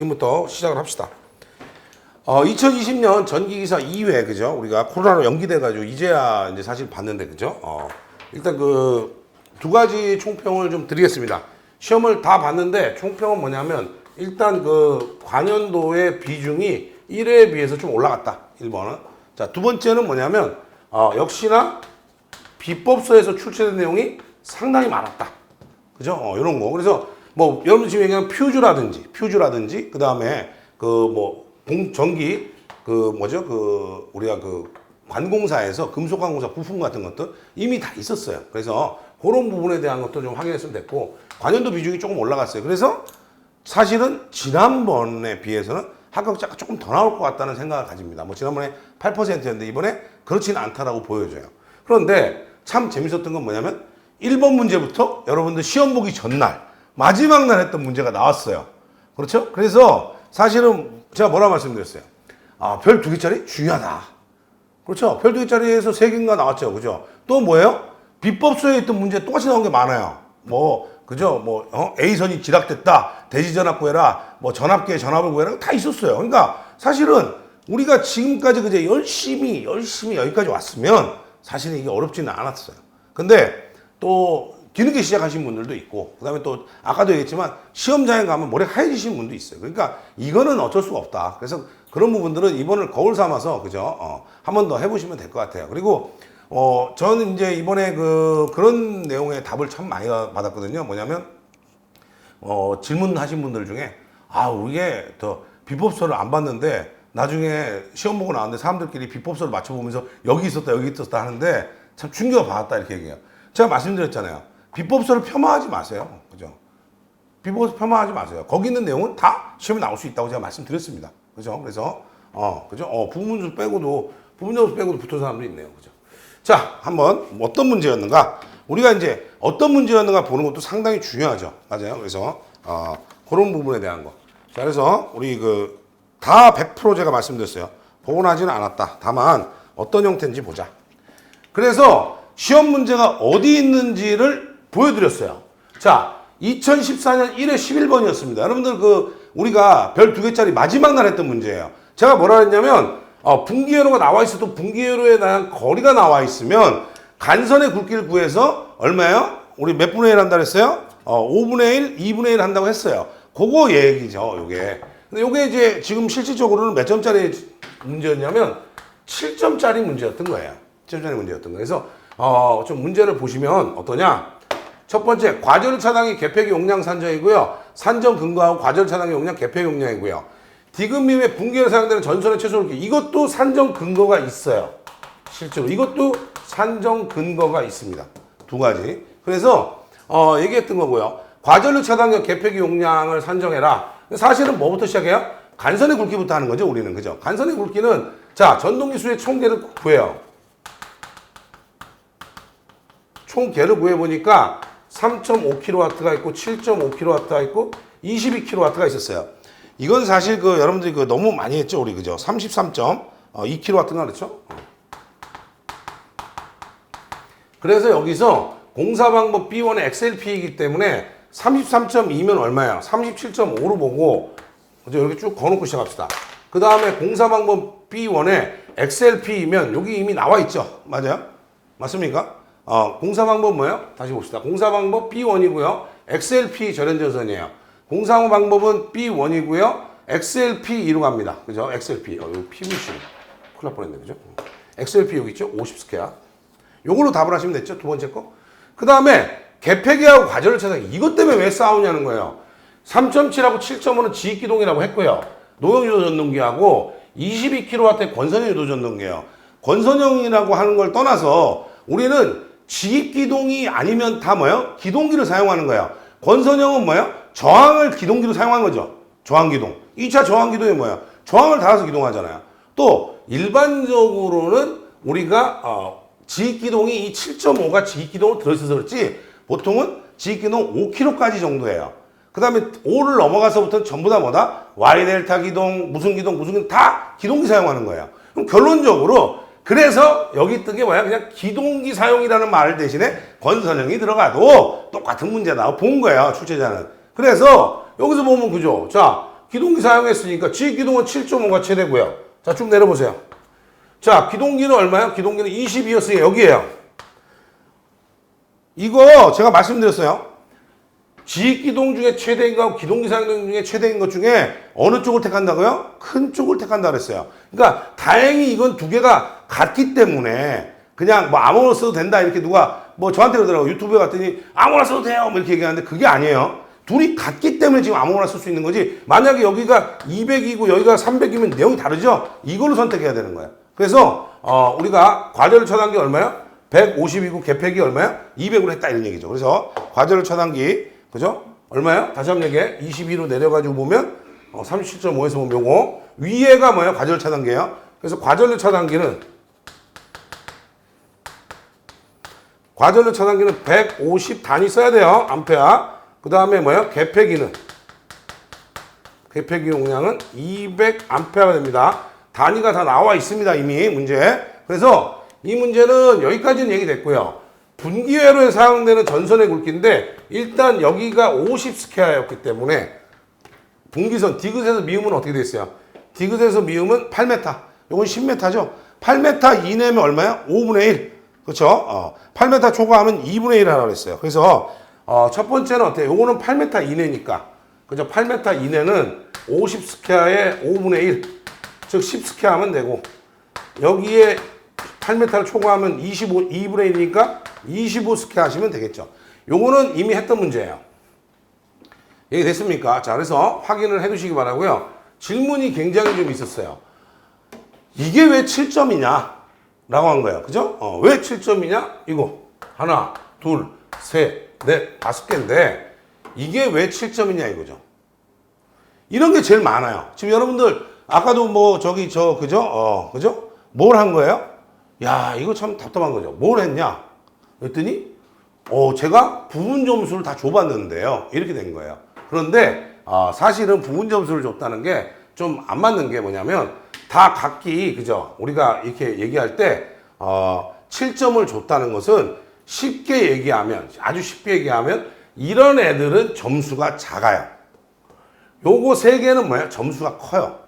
지금부터 시작을 합시다. 2020년 전기기사 2회, 그죠? 우리가 코로나로 연기돼가지고 이제야 이제 사실 봤는데, 그죠? 일단 그 두 가지 총평을 좀 드리겠습니다. 시험을 다 봤는데, 총평은 뭐냐면, 일단 그 관연도의 비중이 1회에 비해서 좀 올라갔다. 1번은. 자, 두 번째는 뭐냐면, 역시나 비법서에서 출제된 내용이 상당히 많았다. 그죠? 이런 거. 그래서 뭐 여러분 지금 얘기하는 퓨즈라든지 그 다음에 그 뭐 전기 그 뭐죠 그 우리가 그 관공사에서 금속관공사 부품 같은 것들 이미 다 있었어요. 그래서 그런 부분에 대한 것도 좀 확인했으면 됐고, 관연도 비중이 조금 올라갔어요. 그래서 사실은 지난번에 비해서는 합격자가 조금 더 나올 것 같다는 생각을 가집니다. 뭐 지난번에 8%였는데 이번에 그렇지는 않다라고 보여져요. 그런데 참 재밌었던 건 뭐냐면 1번 문제부터 여러분들 시험 보기 전날 마지막 날 했던 문제가 나왔어요. 그렇죠? 그래서 사실은 제가 뭐라 말씀드렸어요? 별 2개짜리 중요하다. 그렇죠? 별 2개짜리에서 3개인가 나왔죠. 그죠? 또 뭐예요? 비법서에 있던 문제 똑같이 나온 게 많아요. 뭐, 그죠? A선이 지락됐다. 대지전압 구해라. 뭐, 전압계의 전압을 구해라. 다 있었어요. 그러니까 사실은 우리가 지금까지 그제 열심히 여기까지 왔으면 사실은 이게 어렵지는 않았어요. 근데 또 뒤늦게 시작하신 분들도 있고, 그 다음에 또 아까도 얘기했지만 시험장에 가면 머리가 하얘지시는 분도 있어요. 그러니까 이거는 어쩔 수가 없다. 그래서 그런 부분들은 이번을 거울 삼아서 그죠? 한 번 더 해보시면 될 것 같아요. 그리고 저는 이제 이번에 그런 내용의 답을 참 많이 받았거든요. 뭐냐면 질문하신 분들 중에 이게 더 비법서를 안 봤는데 나중에 시험 보고 나왔는데 사람들끼리 비법서를 맞춰보면서 여기 있었다 하는데 참 충격을 받았다 이렇게 얘기해요. 제가 말씀드렸잖아요. 비법서를 폐마하지 마세요. 그죠? 비법서 폐마하지 마세요. 거기 있는 내용은 다 시험에 나올 수 있다고 제가 말씀드렸습니다. 그죠? 그래서, 그죠? 부분 점수 빼고도 붙은 사람도 있네요. 그죠? 자, 한번 어떤 문제였는가? 우리가 이제 어떤 문제였는가 보는 것도 상당히 중요하죠. 맞아요. 그래서, 그런 부분에 대한 거. 자, 그래서 우리 다 100% 제가 말씀드렸어요. 복원하지는 않았다. 다만, 어떤 형태인지 보자. 그래서 시험 문제가 어디 있는지를 보여드렸어요. 자, 2014년 1회 11번이었습니다. 여러분들 우리가 별 2개짜리 마지막 날 했던 문제예요. 제가 뭐라 했냐면, 분기회로가 나와 있어도 분기회로에 대한 거리가 나와 있으면 간선의 굵기를 구해서 얼마예요? 우리 몇 분의 1 한다 그랬어요? 5분의 1, 2분의 1 한다고 했어요. 그거 얘기죠, 요게. 근데 요게 이제 지금 실질적으로는 몇 점짜리 문제였냐면 7점짜리 문제였던 거예요. 7점짜리 문제였던 거예요. 그래서 좀 문제를 보시면 어떠냐? 첫 번째, 과절 차당의 개폐기 용량 산정이고요. 산정 근거하고 과절 차당의 용량 개폐 용량이고요. 디귿밈의 분기에 사용되는 전선의 최소 굵기. 이것도 산정 근거가 있어요. 실제로 이것도 산정 근거가 있습니다. 두 가지. 그래서 얘기했던 거고요. 과전류 차단력 개폐기 용량을 산정해라. 사실은 뭐부터 시작해요? 간선의 굵기부터 하는 거죠, 우리는. 그죠? 간선의 굵기는 자, 전동기수의 총계를 구해요. 총계를 구해보니까 3.5kW가 있고 7.5kW가 있고 22kW가 있었어요. 이건 사실 여러분들이 너무 많이 했죠, 우리. 그죠? 33.2kW가 그렇죠? 그래서 여기서 공사 방법 B1의 XLP이기 때문에 33.2면 얼마예요? 37.5로 보고 이렇게 쭉 거놓고 시작합시다. 그 다음에 공사 방법 B1의 XLP이면 여기 이미 나와 있죠? 맞아요? 맞습니까? 공사 방법 뭐예요? 다시 봅시다. 공사 방법 B1이고요. XLP 절연전선이에요. 공사 방법은 B1이고요. XLP2로 갑니다. 그죠? XLP. 여기 PVC. 큰일 날 뻔했네. 그죠? XLP 여기 있죠? 50 스퀘어. 요걸로 답을 하시면 됐죠? 두 번째 거. 그 다음에 개폐기하고 과절을 찾아. 이것 때문에 왜 싸우냐는 거예요. 3.7하고 7.5는 지익기동이라고 했고요. 노형유도 전동기하고 22kW의 권선형 유도 전동기예요. 권선형이라고 하는 걸 떠나서 우리는 지입기동이 아니면 다 뭐예요? 기동기를 사용하는 거예요. 권선형은 뭐예요? 저항을 기동기로 사용한 거죠. 저항기동. 2차 저항기동이 뭐예요? 저항을 달아서 기동하잖아요. 또 일반적으로는 우리가 지입기동이 이 7.5가 지입기동으로 들어있어서 그렇지 보통은 지입기동 5km까지 정도예요. 그 다음에 5를 넘어가서부터는 전부 다 뭐다? Y델타 기동, 무슨 기동 다 기동기 사용하는 거예요. 그럼 결론적으로 그래서 여기 뜬 게 뭐야? 그냥 기동기 사용이라는 말 대신에 권선형이 들어가도 똑같은 문제다. 본 거예요, 출제자는. 그래서 여기서 보면 그죠? 자, 기동기 사용했으니까 지기동은 7.5가 최대고요. 자, 쭉 내려보세요. 자, 기동기는 얼마예요? 기동기는 22였으니까 여기에요. 이거 제가 말씀드렸어요. 지기동 중에 최대인 거 기동기 사용 중에 최대인 것 중에 어느 쪽을 택한다고요? 큰 쪽을 택한다 그랬어요. 그러니까 다행히 이건 두 개가 같기 때문에 그냥 뭐 아무거나 써도 된다 이렇게 누가 뭐 저한테 그러더라고요. 유튜브에 갔더니 아무거나 써도 돼요 뭐 이렇게 얘기하는데 그게 아니에요. 둘이 같기 때문에 지금 아무거나 쓸 수 있는 거지. 만약에 여기가 200이고 여기가 300이면 내용이 다르죠. 이걸로 선택해야 되는 거예요. 그래서 우리가 과절 차단기 얼마야? 150이고 개팩이 얼마야? 200으로 했다 이런 얘기죠. 그래서 과절 차단기 그죠? 얼마야? 다시 한번 얘기해. 22로 내려가지고 보면 37.5에서 보면 요거 위에가 뭐야? 과절 차단기예요. 그래서 과전류 차단기는 150 단위 써야 돼요. 암페어. 그 다음에 뭐야? 개폐기는 개폐기 용량은 200 암페어가 됩니다. 단위가 다 나와 있습니다. 이미 문제. 그래서 이 문제는 여기까지는 얘기됐고요. 분기회로에 사용되는 전선의 굵기인데 일단 여기가 50 스퀘어였기 때문에 분기선 디귿에서 미우면 어떻게 됐어요? 디귿에서 미우면 8m. 이건 10m죠. 8m 이내면 얼마야? 5분의 1. 그렇죠? 8m 초과하면 2분의 1 하라고 그랬어요. 그래서 첫 번째는 어때요? 요거는 8m 이내니까. 그죠? 8m 이내는 50 스퀘어에 5분의 1. 즉 10 스퀘어 하면 되고 여기에 8m를 초과하면 2분의 1이니까 25 스퀘어 하시면 되겠죠. 요거는 이미 했던 문제예요. 얘기 됐습니까? 자, 그래서 확인을 해 두시기 바라고요. 질문이 굉장히 좀 있었어요. 이게 왜 7점이냐? 라고 한 거예요. 그죠? 왜 7점이냐? 이거. 하나, 둘, 셋, 넷, 5개인데 이게 왜 7점이냐 이거죠. 이런 게 제일 많아요. 지금 여러분들 아까도 뭐 그죠? 그죠? 뭘 한 거예요? 야, 이거 참 답답한 거죠. 뭘 했냐? 그랬더니 제가 부분 점수를 다 줘봤는데요. 이렇게 된 거예요. 그런데 사실은 부분 점수를 줬다는 게 좀 안 맞는 게 뭐냐면 다 각기 그죠? 우리가 이렇게 얘기할 때 7점을 줬다는 것은 쉽게 얘기하면 아주 쉽게 얘기하면 이런 애들은 점수가 작아요. 요거 세 개는 뭐야? 점수가 커요.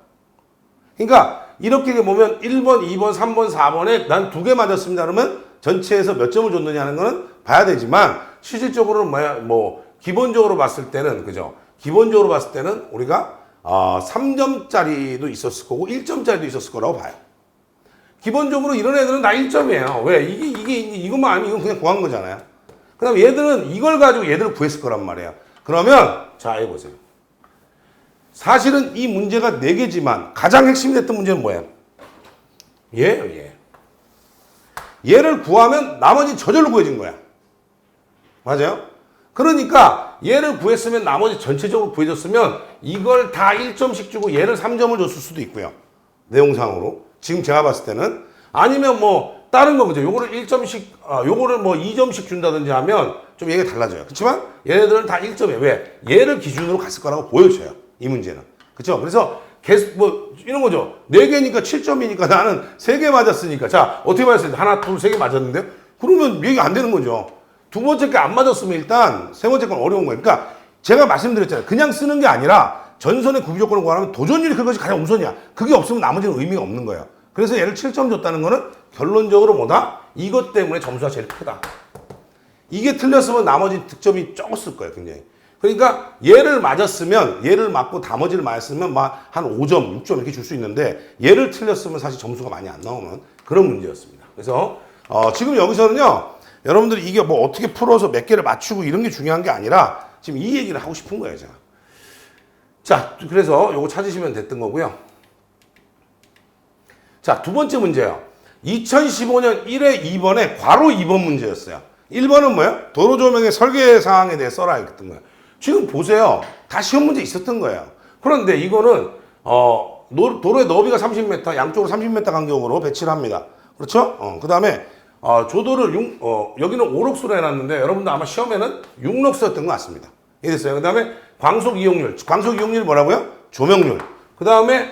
그러니까 이렇게 보면 1번, 2번, 3번, 4번에 난 2개 맞았습니다. 그러면 전체에서 몇 점을 줬느냐는 거는 봐야 되지만 실질적으로는 뭐야? 뭐 기본적으로 봤을 때는 그죠? 기본적으로 봤을 때는 우리가 3점짜리도 있었을 거고 1점짜리도 있었을 거라고 봐요. 기본적으로 이런 애들은 다 1점이에요. 왜? 이것만 아니면 이건 그냥 구한 거잖아요. 그 다음에 얘들은 이걸 가지고 얘들을 구했을 거란 말이에요. 그러면 자, 이거 보세요. 사실은 이 문제가 4개지만 가장 핵심이 됐던 문제는 뭐예요? 얘예요, 얘. 얘를 구하면 나머지 저절로 구해진 거야. 맞아요? 그러니까 얘를 구했으면 나머지 전체적으로 구해졌으면 이걸 다 1점씩 주고 얘를 3점을 줬을 수도 있고요. 내용상으로. 지금 제가 봤을 때는. 아니면 뭐 다른 거 그죠? 요거를 1점씩, 요거를 뭐 2점씩 준다든지 하면 좀 얘기가 달라져요. 그렇지만 얘네들은 다 1점이에요. 왜? 얘를 기준으로 갔을 거라고 보여져요. 이 문제는. 그렇죠? 그래서 계속 뭐 이런 거죠. 4개니까 7점이니까 나는 3개 맞았으니까. 자, 어떻게 맞았어요? 하나, 둘, 3개 맞았는데요? 그러면 얘기가 안 되는 거죠. 두 번째 게 안 맞았으면 일단 세 번째 건 어려운 거예요. 그러니까 제가 말씀드렸잖아요. 그냥 쓰는 게 아니라 전선의 구비 조건을 구하면 도전율이 그것이 가장 우선이야. 그게 없으면 나머지는 의미가 없는 거예요. 그래서 얘를 7점 줬다는 거는 결론적으로 뭐다? 이것 때문에 점수가 제일 크다. 이게 틀렸으면 나머지 득점이 적었을 거예요. 굉장히. 그러니까 얘를 맞았으면 얘를 맞고 나머지를 맞았으면 막 한 5점, 6점 이렇게 줄 수 있는데 얘를 틀렸으면 사실 점수가 많이 안 나오는 그런 문제였습니다. 그래서 지금 여기서는요. 여러분들이 이게 뭐 어떻게 풀어서 몇 개를 맞추고 이런 게 중요한 게 아니라 지금 이 얘기를 하고 싶은 거예요, 제가. 자, 그래서 요거 찾으시면 됐던 거고요. 자, 두 번째 문제요. 2015년 1회 2번에 괄호 2번 문제였어요. 1번은 뭐예요? 도로 조명의 설계 사항에 대해 써라 했던 거예요. 지금 보세요. 다 시험 문제 있었던 거예요. 그런데 이거는 도로의 너비가 30m, 양쪽으로 30m 간격으로 배치를 합니다. 그렇죠? 그 다음에 조도를 여기는 5록수로 해놨는데 여러분들 아마 시험에는 6록수였던 것 같습니다. 이해됐어요? 그 다음에 광속 이용률. 광속 이용률이 뭐라고요? 조명률. 그 다음에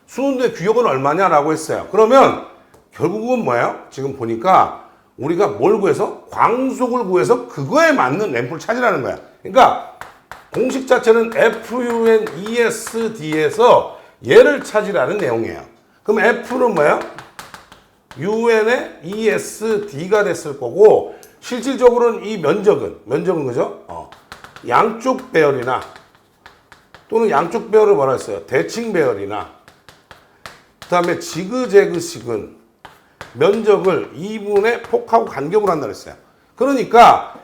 수온도의 규격은 얼마냐라고 했어요. 그러면 결국은 뭐예요? 지금 보니까 우리가 뭘 구해서? 광속을 구해서 그거에 맞는 램프를 찾으라는 거야. 그러니까 공식 자체는 FUNESD에서 얘를 찾으라는 내용이에요. 그럼 F는 뭐예요? UN의 ESD가 됐을 거고, 실질적으로는 이 면적은 그죠? 양쪽 배열이나 또는 양쪽 배열을 뭐라 했어요? 대칭 배열이나 그 다음에 지그재그식은 면적을 2분의 폭하고 간격으로 한다 그랬어요. 그러니까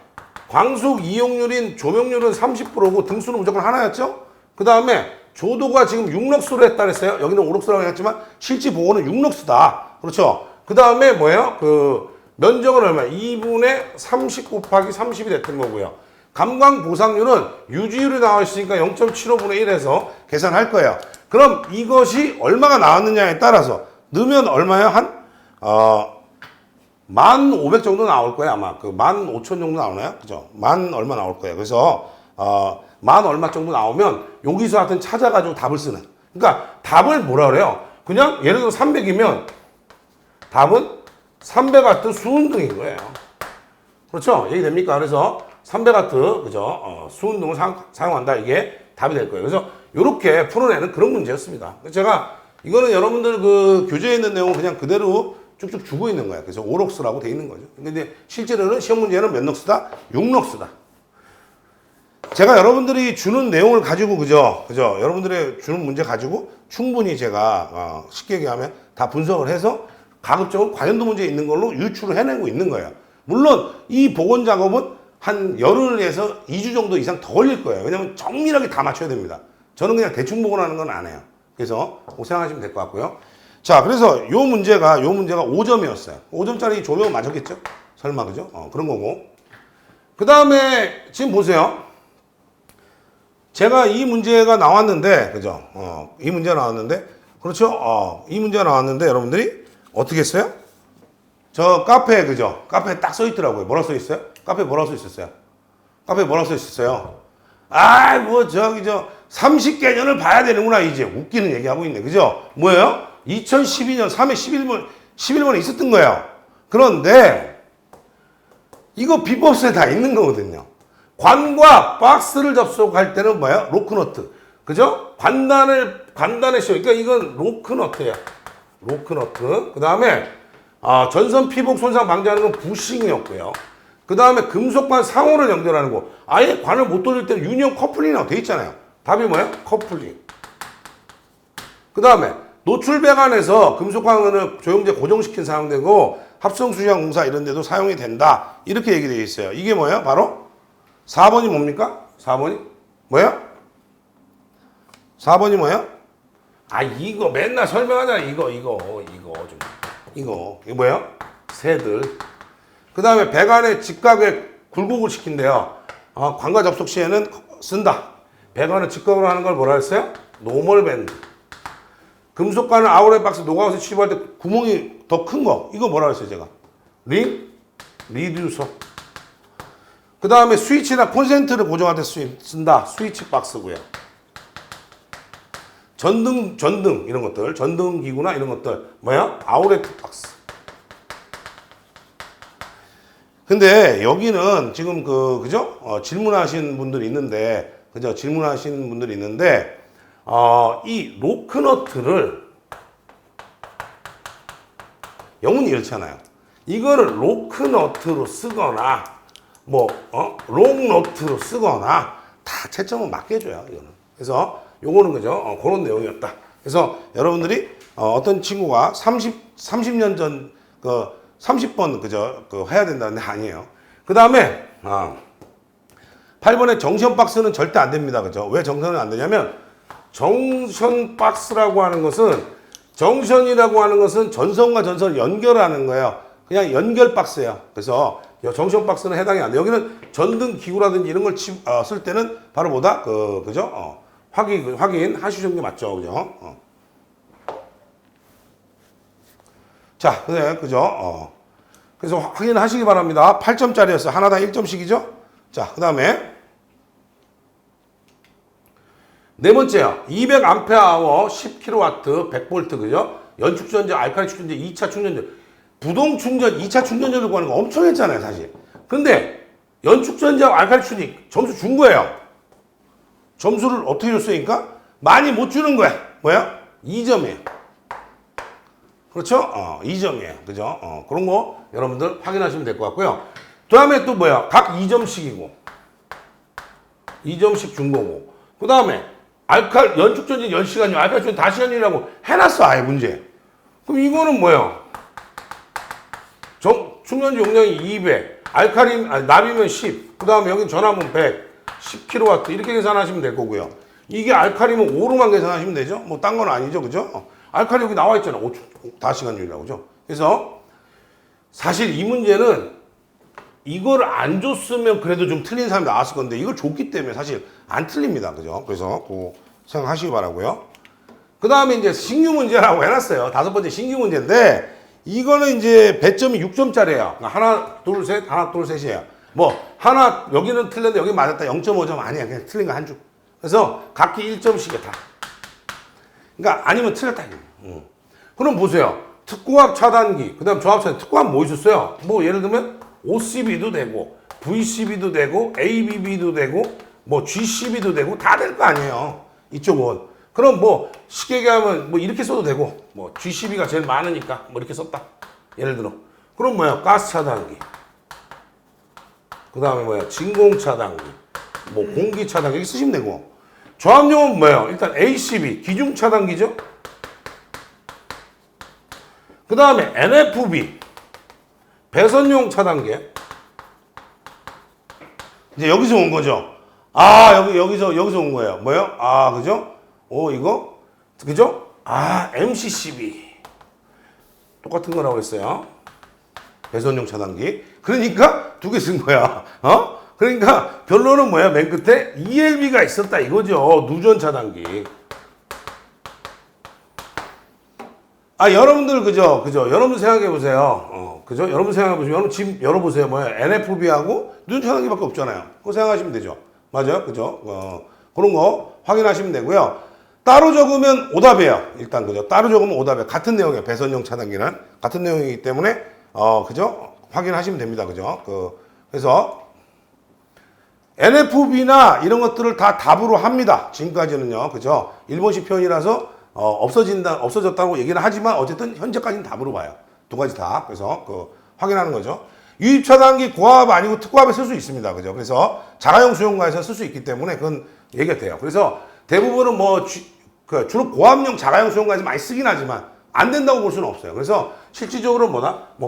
광속 이용률인 조명률은 30%고 등수는 무조건 하나였죠? 그 다음에 조도가 지금 6럭스로 했다 그랬어요. 여기는 5럭스라고 했지만 실제 보고는 6럭스다. 그렇죠? 그 다음에 뭐예요? 그 면적은 얼마야? 2분의 30 곱하기 30이 됐던 거고요. 감광 보상률은 유지율이 나와 있으니까 0.75분의 1에서 계산할 거예요. 그럼 이것이 얼마가 나왔느냐에 따라서 넣으면 얼마예요? 한 1,500 정도 나올 거예요. 아마 그 15,000 정도 나오나요? 그죠? 만 얼마 나올 거예요. 그래서 만 얼마 정도 나오면 여기서 하여튼 찾아가지고 답을 쓰는. 그러니까 답을 뭐라 그래요? 그냥 예를 들어 300이면 답은 300W 수운등인 거예요. 그렇죠? 얘기됩니까? 그래서 300W 그죠? 수운등을 사용한다. 이게 답이 될 거예요. 그래서 이렇게 풀어내는 그런 문제였습니다. 제가 이거는 여러분들 그 교재에 있는 내용을 그냥 그대로 쭉쭉 주고 있는 거예요. 그래서 5럭스라고 돼 있는 거죠. 근데 실제로는 시험 문제는 몇 럭스다? 6럭스다. 제가 여러분들이 주는 내용을 가지고 그죠? 여러분들의 주는 문제 가지고 충분히 제가 쉽게 얘기하면 다 분석을 해서 가급적으면 관련도 문제 있는 걸로 유출을 해내고 있는 거예요. 물론 이 복원 작업은 한 열흘에서 2주 정도 이상 더 걸릴 거예요. 왜냐면 정밀하게 다 맞춰야 됩니다. 저는 그냥 대충 복원하는 건 안 해요. 그래서 생각하시면 될 것 같고요. 자, 그래서 요 문제가 5점이었어요. 5점짜리 조명 맞았겠죠? 설마, 그죠? 그런 거고. 그 다음에 지금 보세요. 제가 이 문제가 나왔는데, 그죠? 이 문제가 나왔는데, 그렇죠? 이 문제가 나왔는데, 여러분들이 어떻게 했어요? 저 카페에, 그죠? 카페에 딱 써 있더라고요. 뭐라고 써 있어요? 카페에 뭐라고 써 있었어요? 카페에 뭐라고 써 있었어요? 30개년을 봐야 되는구나, 이제. 웃기는 얘기하고 있네. 그죠? 뭐예요? 2012년 3회 11번에 있었던 거예요. 그런데, 이거 비법서에 다 있는 거거든요. 관과 박스를 접속할 때는 뭐야? 로크너트. 그죠? 관단의 씌워. 그러니까 이건 로크너트예요. 로크너트. 그 다음에, 전선 피복 손상 방지하는 건 부싱이었고요. 그 다음에 금속관 상호를 연결하는 거. 아예 관을 못 돌릴 때는 유니온 커플링이라고 돼 있잖아요. 답이 뭐예요? 커플링. 그 다음에 노출 배관에서 금속관을 조영제 고정시킨 사용되고 합성수시장 공사 이런 데도 사용이 된다. 이렇게 얘기되어 있어요. 이게 뭐예요? 바로 4번이 뭡니까? 4번이 뭐예요? 4번이 뭐예요? 이거 맨날 설명하잖아. 이거 뭐예요? 새들. 그 다음에 배관의 직각에 굴곡을 시킨대요. 관과 접속 시에는 쓴다. 배관을 직각으로 하는 걸 뭐라 했어요? 노멀 밴드. 금속관을 아우레 박스 노가웃에 취입할 때 구멍이 더 큰 거. 이거 뭐라 했어요, 제가? 리듀서. 그 다음에 스위치나 콘센트를 고정할 때 쓴다. 스위치 박스고요. 전등 이런 것들, 전등 기구나 이런 것들 뭐야? 아우레트 박스. 근데 여기는 지금 그죠? 질문하신 분들이 있는데, 그죠? 질문하신 분들이 있는데, 이 로크너트를 영문이 이렇잖아요. 이거를 로크너트로 쓰거나, 롱너트로 쓰거나 다 채점은 맞게 해줘요. 이거는. 그래서 요거는 그죠? 그런 내용이었다. 그래서 여러분들이 어떤 친구가 30년 전 30번 그죠? 해야 된다는데 아니에요. 그 다음에 8번에 정션 박스는 절대 안 됩니다. 그죠? 왜 정션은 안 되냐면 정션 박스라고 하는 것은 정션이라고 하는 것은 전선과 전선을 연결하는 거예요. 그냥 연결 박스예요. 그래서 정션 박스는 해당이 안 돼요. 여기는 전등 기구라든지 이런 걸 쓸 때는 바로 뭐다? 그죠? 확인하시는 게 맞죠. 그죠? 자, 그죠? 그래서 확인하시기 바랍니다. 8점짜리였어요. 하나당 1점씩이죠? 자, 그 다음에 네 번째요. 200A 10kW 100V 그죠? 연축전지, 알칼리 축전지, 2차 충전지. 부동 충전, 2차 충전지를 구하는 거 엄청 했잖아요, 사실. 근데 연축전지하고 알칼리 충전지 점수 준 거예요. 점수를 어떻게 줬으니까 많이 못 주는 거야. 뭐야? 2점이에요. 그렇죠? 2점이에요. 그죠? 그런 거 여러분들 확인하시면 될 것 같고요. 그 다음에 또 뭐야? 각 2점씩이고 2점씩 준 거고 그 다음에 연축 전지 10시간이요. 알칼리 전지 5시간이라고 해놨어. 아예 문제. 그럼 이거는 뭐야? 충전지 용량이 200, 납이면 10, 그 다음에 여기 전압은 100, 10kW 이렇게 계산하시면 될 거고요. 이게 알칼리면 5로만 계산하시면 되죠? 뭐 딴 건 아니죠, 그죠? 알칼리 여기 나와 있잖아. 5시간율이라고, 그죠? 그래서 사실 이 문제는 이걸 안 줬으면 그래도 좀 틀린 사람이 나왔을 건데 이걸 줬기 때문에 사실 안 틀립니다, 그죠? 그래서 그거 생각하시기 바라고요. 그 다음에 이제 신규 문제라고 해놨어요. 5번째 신규 문제인데 이거는 이제 배점이 6점짜리예요. 하나, 둘, 셋, 하나, 둘, 셋이에요. 뭐 하나 여기는 틀렸는데 여기 맞았다 0.5점 아니야. 그냥 틀린 거 한 줄. 그래서 각기 1점씩이야 다. 그러니까 아니면 틀렸다. 그럼 보세요. 특고합 차단기, 그 다음 조합 차단. 특고합 뭐 있었어요? 뭐 예를 들면 OCB도 되고 VCB도 되고 ABB도 되고 뭐 GCB도 되고 다 될 거 아니에요. 이쪽은. 그럼 뭐 쉽게 얘기하면 뭐 이렇게 써도 되고 뭐 GCB가 제일 많으니까 뭐 이렇게 썼다. 예를 들어. 그럼 뭐야? 가스 차단기. 그 다음에 뭐야? 진공 차단기. 뭐 공기 차단기 이렇게 쓰시면 되고. 조합용은 뭐예요? 일단 ACB 기중 차단기죠. 그 다음에 NFB 배선용 차단기. 이제 여기서 온 거죠. 여기서 온 거예요. 뭐요? 그죠? 이거? 그죠? MCCB. 똑같은 거라고 했어요. 배선용 차단기. 그러니까 두 개 쓴 거야. 그러니까 결론은 뭐야? 맨 끝에 ELB가 있었다 이거죠. 누전 차단기. 여러분들 그죠? 여러분 생각해 보세요. 그죠? 여러분 생각해 보시면 여러분 집 열어보세요. 뭐야? NFB하고 누전 차단기밖에 없잖아요. 그거 생각하시면 되죠. 맞아요? 그죠? 그런 거 확인하시면 되고요. 따로 적으면 오답이에요. 일단 그죠? 따로 적으면 오답이에요. 같은 내용이에요. 배선용 차단기는 같은 내용이기 때문에 그죠? 확인하시면 됩니다. 그죠? 그래서 NFB나 이런 것들을 다 답으로 합니다. 지금까지는요. 그죠? 일본식 표현이라서 없어졌다고 얘기는 하지만 어쨌든 현재까지는 답으로 봐요. 두 가지 다. 그래서 확인하는 거죠. 유입 차단기 고압 아니고 특고압에 쓸 수 있습니다. 그죠? 그래서 자가용 수용가에서 쓸 수 있기 때문에 그건 얘기가 돼요. 그래서 대부분은 주로 고압용 자가용 수용가에서 많이 쓰긴 하지만 안 된다고 볼 수는 없어요. 그래서 실질적으로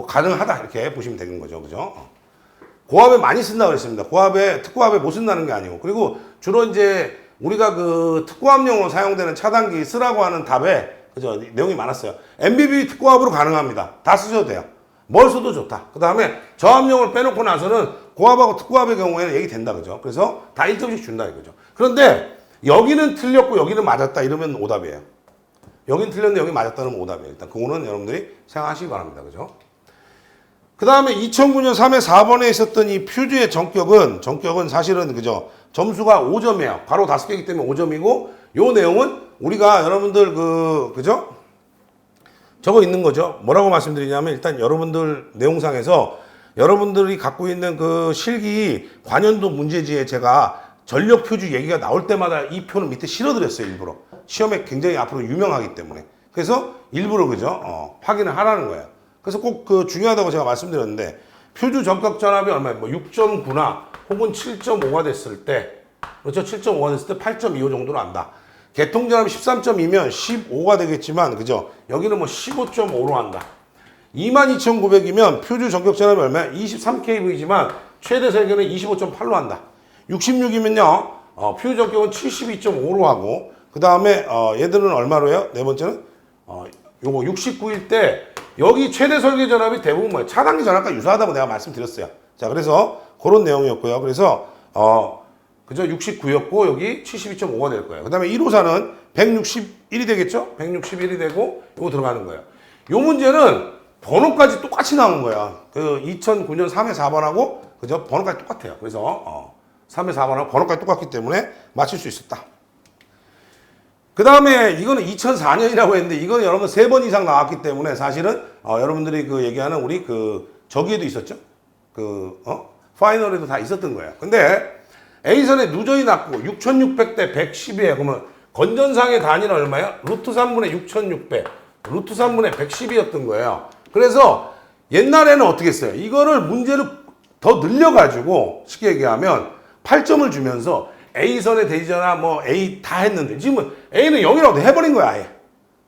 가능하다 이렇게 보시면 되는 거죠. 그죠? 고압에 많이 쓴다고 그랬습니다. 특고압에 못 쓴다는 게 아니고. 그리고 주로 이제 우리가 특고압용으로 사용되는 차단기 쓰라고 하는 답에 그죠? 내용이 많았어요. MBB 특고압으로 가능합니다. 다 쓰셔도 돼요. 뭘 써도 좋다. 그 다음에 저압용을 빼놓고 나서는 고압하고 특고압의 경우에는 얘기 된다. 그죠? 그래서 다 1점씩 준다 이거죠. 그런데 여기는 틀렸고 여기는 맞았다 이러면 오답이에요. 여긴 틀렸는데 여기 맞았다는 오답이에요. 일단 그거는 여러분들이 생각하시기 바랍니다. 그죠? 그 다음에 2009년 3회 4번에 있었던 이 퓨즈의 전격은 사실은 그죠? 점수가 5점이에요. 바로 5개이기 때문에 5점이고 요 내용은 우리가 여러분들 그죠? 적어 있는 거죠. 뭐라고 말씀드리냐면 일단 여러분들 내용상에서 여러분들이 갖고 있는 실기 관연도 문제지에 제가 전력 표주 얘기가 나올 때마다 이 표는 밑에 실어드렸어요. 일부러. 시험에 굉장히 앞으로 유명하기 때문에. 그래서 일부러 그죠? 확인을 하라는 거예요. 그래서 꼭 중요하다고 제가 말씀드렸는데 표주 전격 전압이 얼마예요? 6.9나 혹은 7.5가 됐을 때 그렇죠? 7.5가 됐을 때 8.25 정도로 한다. 개통 전압이 13.2면 15가 되겠지만 그죠? 여기는 15.5로 한다. 22,900이면 표주 전격 전압이 얼마야? 23kV지만 최대 설계는 25.8로 한다. 66이면요. 표주 전격은 72.5로 하고 그 다음에 얘들은 얼마로 해요? 네 번째는 요거 69일 때 여기 최대 설계 전압이 대부분 뭐예요? 차단기 전압과 유사하다고 내가 말씀드렸어요. 자, 그래서 그런 내용이었고요. 그래서 그죠? 69였고 여기 72.5가 될 거예요. 그 다음에 1호사는 161이 되겠죠? 161이 되고 이거 들어가는 거예요. 요 문제는 번호까지 똑같이 나온 거야. 2009년 3회 4번하고 그죠? 번호까지 똑같아요. 그래서 3회 4번하고 번호까지 똑같기 때문에 맞출 수 있었다. 그 다음에 이거는 2004년이라고 했는데 이거는 여러분 3번 이상 나왔기 때문에 사실은 여러분들이 얘기하는 우리 저기에도 있었죠? 파이널에도 다 있었던 거예요. 근데 A선에 누전이 났고 6600대 110이에요. 그러면 건전상의 단위는 얼마예요? 루트 3분의 6600, 루트 3분의 110이었던 거예요. 그래서 옛날에는 어떻게 했어요? 이거를 문제를 더 늘려가지고 쉽게 얘기하면 8점을 주면서 A선의 대지전화 뭐 A 다 했는데 지금은 A는 0이라고 해버린 거야 아예.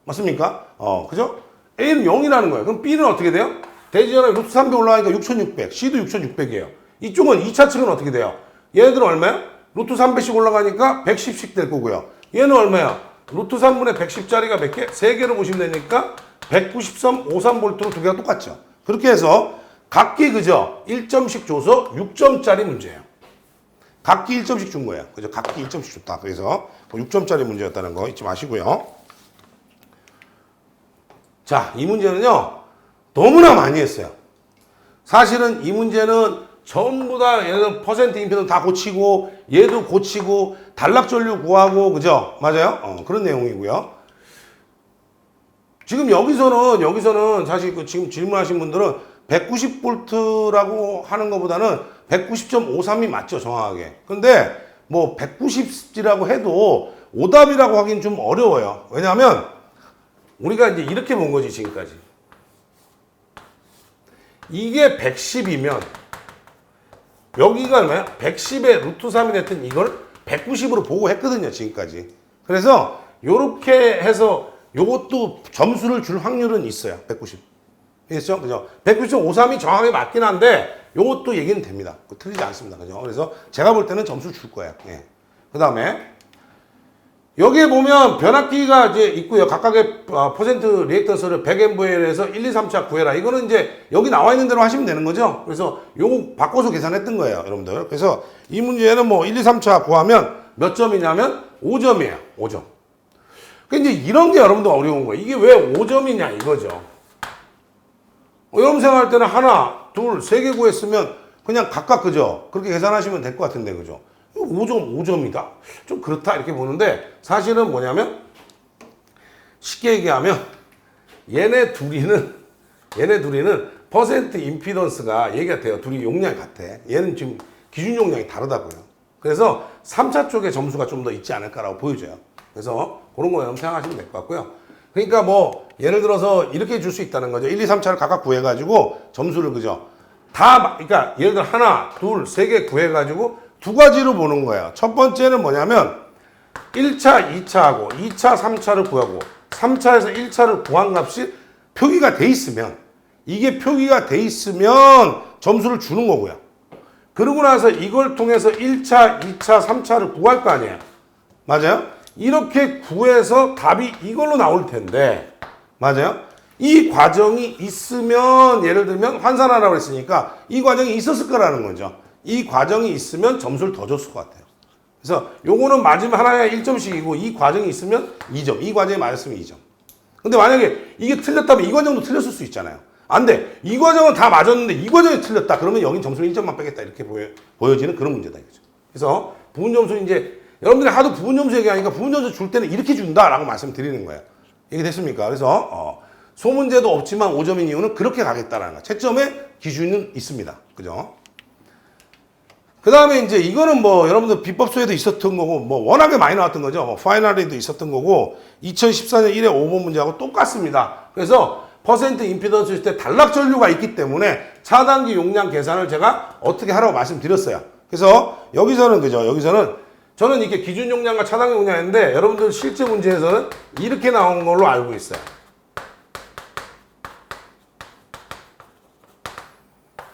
맞습니까? 그죠? A는 0이라는 거예요. 그럼 B는 어떻게 돼요? 대지전화 루트 300 올라가니까 6600, C도 6600이에요. 이쪽은 2차 측은 어떻게 돼요? 얘네들은 얼마야? 루트 300씩 올라가니까 110씩 될 거고요. 얘는 얼마야? 루트 3분의 110짜리가 몇 개? 3개로 보시면 되니까 193.53V로 두 개가 똑같죠. 그렇게 해서 각기 그죠? 1점씩 줘서 6점짜리 문제예요. 각기 1점씩 준 거예요. 그죠? 각기 1점씩 줬다. 그래서 6점짜리 문제였다는 거 잊지 마시고요. 자, 이 문제는요. 너무나 많이 했어요. 사실은 이 문제는 전부 다 얘는 퍼센트 임피던스 다 고치고 얘도 고치고 단락전류 구하고 그죠? 맞아요? 그런 내용이고요. 지금 여기서는 사실 그 지금 질문하신 분들은 190V라고 하는 것보다는 190.53이 맞죠, 정확하게. 근데 뭐 190이라고 해도 오답이라고 하긴 좀 어려워요. 왜냐하면 우리가 이제 이렇게 본 거지, 지금까지. 이게 110이면 여기가 얼마야? 110에 루트 3이 됐든 이걸 190으로 보고 했거든요, 지금까지. 그래서 요렇게 해서 요것도 점수를 줄 확률은 있어요. 190. 알겠죠? 그죠? 190.53이 정확하게 맞긴 한데 요것도 얘기는 됩니다. 틀리지 않습니다. 그죠? 그래서 제가 볼 때는 점수 줄 거예요. 예. 그 다음에 여기에 보면 변압기가 이제 있고요. 각각의 퍼센트 리액턴스를 100MVL에서 1, 2, 3차 구해라. 이거는 이제 여기 나와 있는 대로 하시면 되는 거죠. 그래서 요거 바꿔서 계산했던 거예요, 여러분들. 그래서 이 문제는 뭐 1, 2, 3차 구하면 몇 점이냐면 5점이에요. 5점. 근데 이제 이런 게 여러분들 어려운 거예요. 이게 왜 5점이냐 이거죠. 여러분 생각할 때는 하나, 둘, 세 개 구했으면 그냥 각각 그죠? 그렇게 계산하시면 될 것 같은데 그죠? 5점이다? 좀 그렇다 이렇게 보는데 사실은 뭐냐면 쉽게 얘기하면 얘네 둘이는 퍼센트 임피던스가 얘기가 돼요. 둘이 용량이 같아. 얘는 지금 기준 용량이 다르다고요. 그래서 3차 쪽에 점수가 좀 더 있지 않을까라고 보여져요. 그래서 그런 거 여러분 생각하시면 될 것 같고요. 그러니까 뭐 예를 들어서 이렇게 줄 수 있다는 거죠. 1, 2, 3차를 각각 구해가지고 점수를 그죠? 그러니까 예를 들어 하나, 둘, 세 개 구해가지고 두 가지로 보는 거예요. 첫 번째는 뭐냐면 1차, 2차하고 2차, 3차를 구하고 3차에서 1차를 구한 값이 표기가 돼 있으면 이게 표기가 돼 있으면 점수를 주는 거고요. 그러고 나서 이걸 통해서 1차, 2차, 3차를 구할 거 아니에요. 맞아요? 이렇게 구해서 답이 이걸로 나올 텐데 맞아요? 이 과정이 있으면 예를 들면 환산하라고 했으니까 이 과정이 있었을 거라는 거죠. 이 과정이 있으면 점수를 더 줬을 것 같아요. 그래서 요거는 맞으면 하나에 1점씩이고 이 과정이 있으면 2점. 이 과정이 맞았으면 2점. 근데 만약에 이게 틀렸다면 이 과정도 틀렸을 수 있잖아요. 안 돼. 이 과정은 다 맞았는데 이 과정이 틀렸다. 그러면 여긴 점수를 1점만 빼겠다. 이렇게 보여지는 그런 문제다. 이거죠. 그래서 부분 점수는 이제 여러분들이 하도 부분 점수 얘기하니까 부분 점수 줄 때는 이렇게 준다라고 말씀드리는 거예요. 이게 됐습니까? 그래서 소문제도 없지만 5점인 이유는 그렇게 가겠다라는 거예요. 채점의 기준은 있습니다. 그죠? 그 다음에 이제 이거는 뭐 여러분들 비법서에도 있었던 거고 뭐 워낙에 많이 나왔던 거죠. 뭐 파이널에도 있었던 거고 2014년 1회 5번 문제하고 똑같습니다. 그래서 퍼센트 임피던스 있을 때 단락 전류가 있기 때문에 차단기 용량 계산을 제가 어떻게 하라고 말씀드렸어요. 그래서 여기서는 그죠. 여기서는 저는 이렇게 기준 용량과 차단기 용량인데 여러분들 실제 문제에서는 이렇게 나온 걸로 알고 있어요.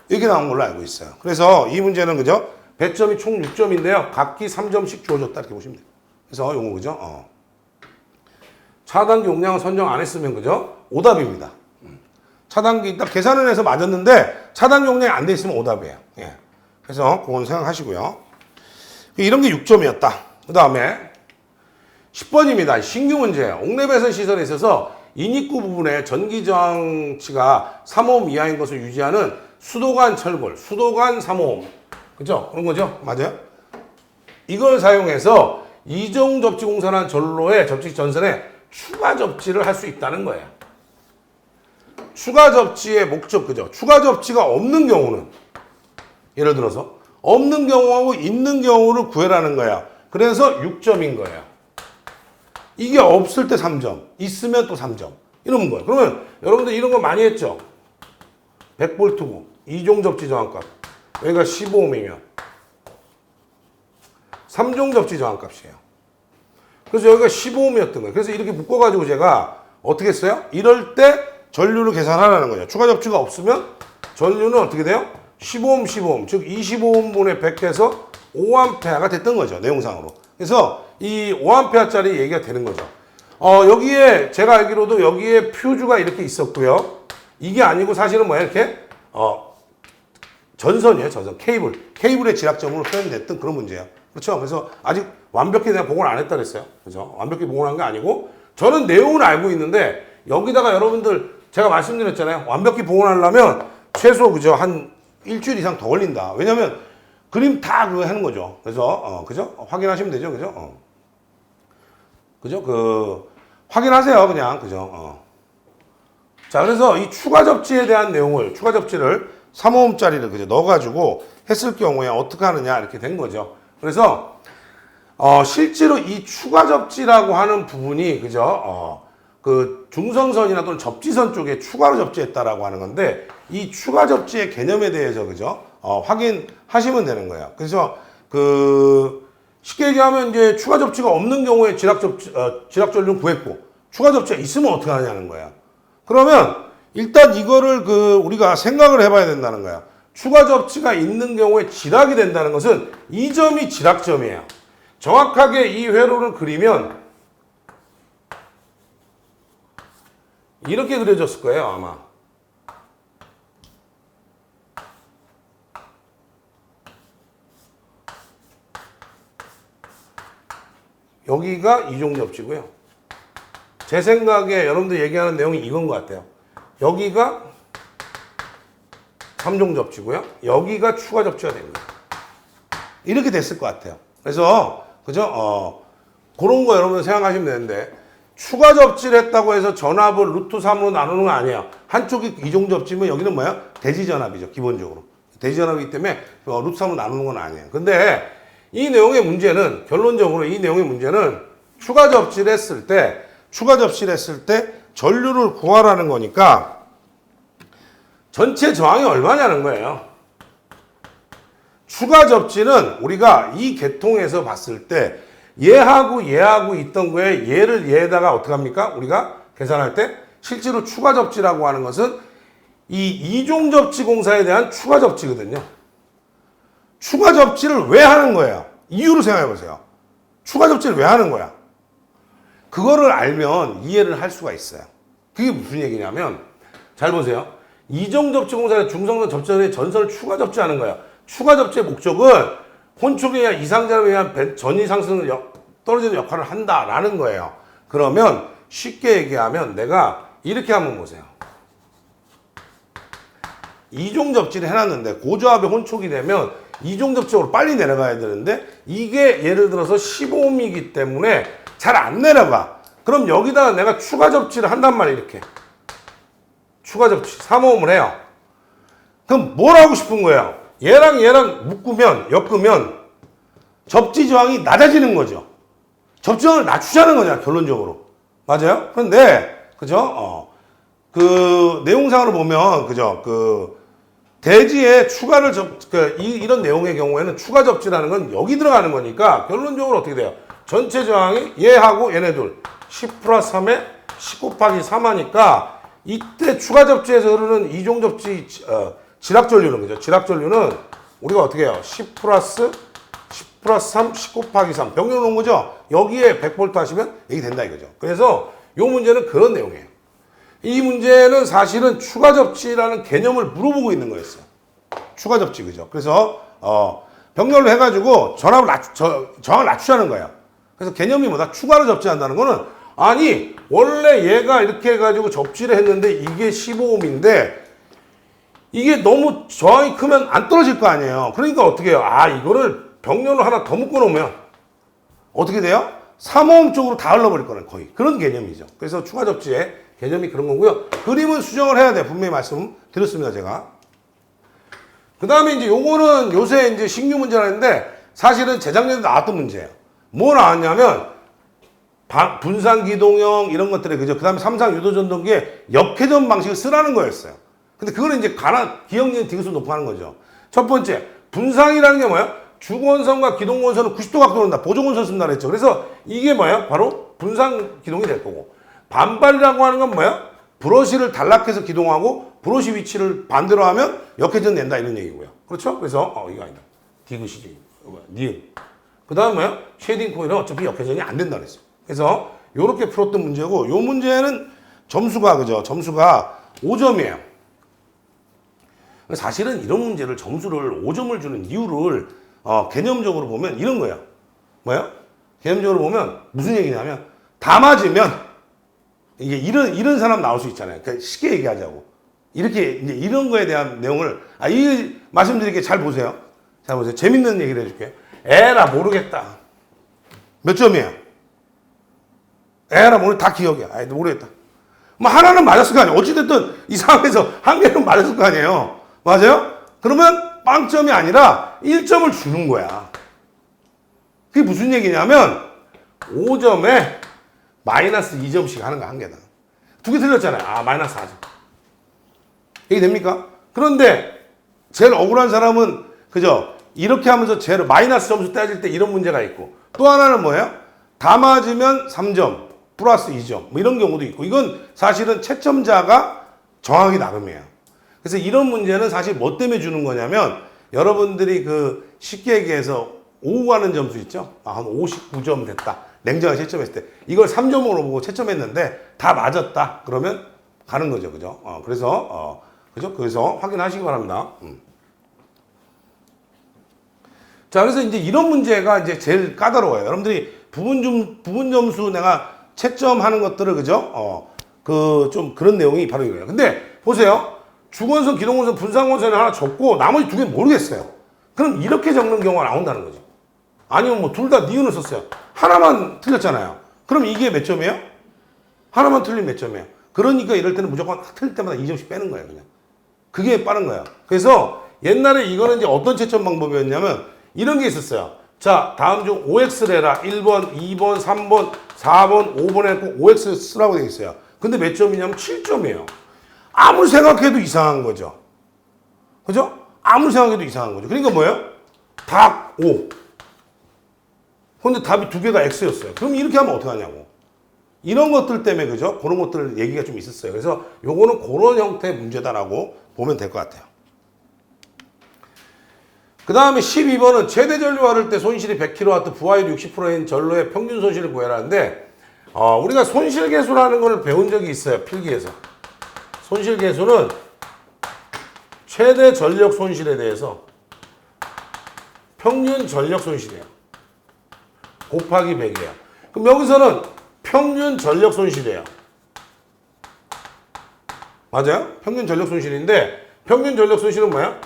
이렇게 나온 걸로 알고 있어요. 그래서 이 문제는 그죠? 배점이 총 6점인데요. 각기 3점씩 주어졌다 이렇게 보시면 돼요. 그래서 요거 그죠? 차단기 용량을 선정 안 했으면 그죠? 오답입니다. 차단기 딱 계산을 해서 맞았는데 차단기 용량이 안 돼 있으면 오답이에요. 예. 그래서 그건 생각하시고요. 이런 게 6점이었다. 그 다음에 10번입니다. 신규 문제. 옥내배선 시설에 있어서 인입구 부분에 전기저항치가 3오hm 이하인 것을 유지하는 수도관 철골, 수도관 3오hm. 그죠? 그런 거죠? 맞아요? 이걸 사용해서 이종 접지 공사한 전로의 접지 전선에 추가 접지를 할 수 있다는 거예요. 추가 접지의 목적, 그죠? 추가 접지가 없는 경우는, 예를 들어서, 없는 경우하고 있는 경우를 구해라는 거야. 그래서 6점인 거예요. 이게 없을 때 3점, 있으면 또 3점. 이러는 거예요. 그러면 여러분들 이런 거 많이 했죠? 100볼트고 이종 접지 저항값. 여기가 15ohm이면 3종 접지 저항값이에요. 그래서 여기가 15ohm였던 거예요. 그래서 이렇게 묶어가지고 제가 어떻게 했어요? 이럴 때 전류를 계산하라는 거죠. 추가 접지가 없으면 전류는 어떻게 돼요? 15ohm, 15ohm. 즉 25ohm분의 100해서 5A가 됐던 거죠. 내용상으로. 그래서 이 5A짜리 얘기가 되는 거죠. 여기에 제가 알기로도 여기에 퓨즈가 이렇게 있었고요. 이게 아니고 사실은 뭐야 이렇게 전선이에요. 전선. 케이블의 지락점으로 표현됐던 그런 문제예요. 그렇죠? 그래서 아직 완벽히 내가 복원을 안 했다 그랬어요. 그죠? 완벽히 복원한 게 아니고 저는 내용은 알고 있는데 여기다가 여러분들 제가 말씀드렸잖아요. 완벽히 복원하려면 최소 그죠? 한 일주일 이상 더 걸린다. 왜냐면 그림 다 그거 하는 거죠. 그래서 그죠? 확인하시면 되죠. 그죠? 그죠? 확인하세요. 그냥 그죠? 자, 그래서 이 추가 접지에 대한 내용을 추가 접지를 3ohm짜리를 그죠? 넣어가지고 했을 경우에 어떻게 하느냐 이렇게 된 거죠. 그래서 실제로 이 추가 접지라고 하는 부분이 그죠? 그 중성선이나 또는 접지선 쪽에 추가로 접지했다라고 하는 건데 이 추가 접지의 개념에 대해서 그죠? 확인하시면 되는 거예요. 그래서 쉽게 얘기하면 이제 추가 접지가 없는 경우에 지락 전류를 구했고 추가 접지가 있으면 어떻게 하냐는 거야. 그러면 일단 이거를 우리가 생각을 해봐야 된다는 거야. 추가 접지가 있는 경우에 지락이 된다는 것은 이 점이 지락점이에요. 정확하게 이 회로를 그리면 이렇게 그려졌을 거예요, 아마. 여기가 이종 접지고요. 제 생각에 여러분들 얘기하는 내용이 이건 것 같아요. 여기가 3종 접지고요. 여기가 추가 접지가 된 거예요. 이렇게 됐을 것 같아요. 그래서 그죠? 그런 거 여러분 생각하시면 되는데 추가 접지를 했다고 해서 전압을 루트 3으로 나누는 건 아니에요. 한쪽이 이종 접지면 여기는 뭐야? 대지 전압이죠. 기본적으로. 대지 전압이기 때문에 루트 3으로 나누는 건 아니에요. 근데 이 내용의 문제는 결론적으로 이 내용의 문제는 추가 접지를 했을 때 전류를 구하라는 거니까 전체 저항이 얼마냐는 거예요. 추가 접지는 우리가 이 계통에서 봤을 때 얘하고 있던 거에 얘에다가 어떻게 합니까? 우리가 계산할 때 실제로 추가 접지라고 하는 것은 이 이종 접지 공사에 대한 추가 접지거든요. 추가 접지를 왜 하는 거예요? 이유를 생각해 보세요. 추가 접지를 왜 하는 거야? 그거를 알면 이해를 할 수가 있어요. 그게 무슨 얘기냐면 잘 보세요. 이종 접지 공사의 중성선 접전에 전선을 추가 접지하는 거야. 추가 접지의 목적은 혼촉이나 이상자에 의한 전이 상승을 떨어지는 역할을 한다라는 거예요. 그러면 쉽게 얘기하면 내가 이렇게 한번 보세요. 이종 접지를 해놨는데 고조압의 혼촉이 되면 이종 접지로 빨리 내려가야 되는데 이게 예를 들어서 15ohm이기 때문에 잘 안 내려가. 그럼 여기다가 내가 추가 접지를 한단 말이에요. 이렇게 추가 접지 3ohm을 해요. 그럼 뭘 하고 싶은 거예요? 얘랑 엮으면 접지 저항이 낮아지는 거죠. 접지 저항을 낮추자는 거냐 결론적으로. 맞아요? 그런데 그죠? 내용상으로 보면 그죠? 대지에 추가를 이런 내용의 경우에는 추가 접지라는 건 여기 들어가는 거니까 결론적으로 어떻게 돼요? 전체 저항이 얘하고 얘네들 10 플러스 3에 10 곱하기 3 하니까 이때 추가 접지에서 흐르는 이종 접지 지락 전류는 그죠? 지락 전류는 우리가 어떻게 해요? 10 플러스 3, 10 곱하기 3 병렬 놓은 거죠? 여기에 100V 하시면 이게 된다 이거죠. 그래서 이 문제는 그런 내용이에요. 이 문제는 사실은 추가 접지라는 개념을 물어보고 있는 거였어요. 추가 접지 그죠? 그래서 병렬로 해가지고 저항을 낮추자는 거예요. 그래서 개념이 뭐다? 추가로 접지한다는 거는 아니 원래 얘가 이렇게 해가지고 접지를 했는데 이게 15ohm인데 이게 너무 저항이 크면 안 떨어질 거 아니에요. 그러니까 어떻게 해요? 이거를 병렬로 하나 더 묶어 놓으면 어떻게 돼요? 3ohm 쪽으로 다 흘러버릴 거는 거의 그런 개념이죠. 그래서 추가 접지의 개념이 그런 거고요. 그림은 수정을 해야 돼요. 분명히 말씀드렸습니다, 제가. 그 다음에 이제 요거는 요새 이제 신규 문제라는데 사실은 재작년에 나왔던 문제예요. 뭐 나왔냐면 분산 기동형 이런 것들에 그죠. 그 다음에 삼상 유도전동기에 역회전 방식을 쓰라는 거였어요. 근데 그거는 이제 기억력 디귿을 높아하는 거죠. 첫 번째, 분상이라는 게 뭐야? 주원선과 기동원선은 90도 각도로 온다. 보조원선 쓴다 그랬죠. 그래서 이게 뭐야? 바로 분산 기동이 될 거고. 반발이라고 하는 건 뭐야? 브러쉬를 단락해서 기동하고 브러쉬 위치를 반대로 하면 역회전 낸다 이런 얘기고요. 그렇죠? 그래서 이거 아니다. 디귿이지. 니은. 그 다음 뭐야? 쉐딩 코일은 어차피 역회전이 안 된다 그랬어요. 그래서 요렇게 풀었던 문제고 요 문제는 점수가 그죠? 점수가 5점이에요. 사실은 이런 문제를 점수를 5점을 주는 이유를 개념적으로 보면 이런 거예요. 뭐예요? 개념적으로 보면 무슨 얘기냐면 다 맞으면 이게 이런 사람 나올 수 있잖아요. 그러니까 쉽게 얘기하자고. 이렇게 이제 이런 거에 대한 내용을 이 말씀드릴게 잘 보세요. 잘 보세요. 재밌는 얘기를 해줄게요. 에라 모르겠다. 몇 점이에요? 에라 모르 다 기억이야. 아이 모르겠다. 뭐 하나는 맞았을 거 아니에요. 어찌됐든 이 상황에서 한 개는 맞았을 거 아니에요. 맞아요? 그러면 빵점이 아니라 1점을 주는 거야. 그게 무슨 얘기냐면 5점에 마이너스 2점씩 하는 거 한 개당. 두 개 틀렸잖아요. 마이너스 4점. 이게 됩니까? 그런데 제일 억울한 사람은 그죠? 이렇게 하면서 제일 마이너스 점수 따질 때 이런 문제가 있고 또 하나는 뭐예요? 다 맞으면 3점 플러스 2점 뭐 이런 경우도 있고 이건 사실은 채점자가 정하기 나름이에요. 그래서 이런 문제는 사실 뭐 때문에 주는 거냐면 여러분들이 그 쉽게 얘기해서 오후 가는 점수 있죠? 한 59점 됐다. 냉정하게 채점했을 때 이걸 3점으로 보고 채점했는데 다 맞았다. 그러면 가는 거죠. 그죠? 그죠? 그래서 확인하시기 바랍니다. 자, 그래서 이제 이런 문제가 이제 제일 까다로워요. 여러분들이 부분 점수 내가 채점하는 것들을 그죠? 좀 그런 내용이 바로 이거예요. 근데 보세요. 주권선, 기동원선, 분상원선을 하나 적고 나머지 두 개는 모르겠어요. 그럼 이렇게 적는 경우가 나온다는 거죠. 아니면 뭐 둘 다 니은을 썼어요. 하나만 틀렸잖아요. 그럼 이게 몇 점이에요? 하나만 틀리면 몇 점이에요? 그러니까 이럴 때는 무조건 틀릴 때마다 2점씩 빼는 거예요, 그냥. 그게 빠른 거예요. 그래서 옛날에 이거는 이제 어떤 채점 방법이었냐면 이런 게 있었어요. 자, 다음 중 OX를 해라. 1번, 2번, 3번, 4번, 5번에 꼭 OX 쓰라고 되어 있어요. 근데 몇 점이냐면 7점이에요. 아무리 생각해도 이상한 거죠. 그죠? 아무리 생각해도 이상한 거죠. 그러니까 뭐예요? 답 5. 근데 답이 두 개가 X였어요. 그럼 이렇게 하면 어떡하냐고. 이런 것들 때문에 그죠? 그런 것들 얘기가 좀 있었어요. 그래서 요거는 그런 형태의 문제다라고 보면 될 것 같아요. 그 다음에 12번은 최대 전류를 할 때 손실이 100kW, 부하율 60%인 전로의 평균 손실을 구해라는데 우리가 손실 계수라는 걸 배운 적이 있어요. 필기에서. 손실 계수는 최대 전력 손실에 대해서 평균 전력 손실이에요. 곱하기 100이에요. 그럼 여기서는 평균 전력 손실이에요. 맞아요? 평균 전력 손실인데 평균 전력 손실은 뭐야?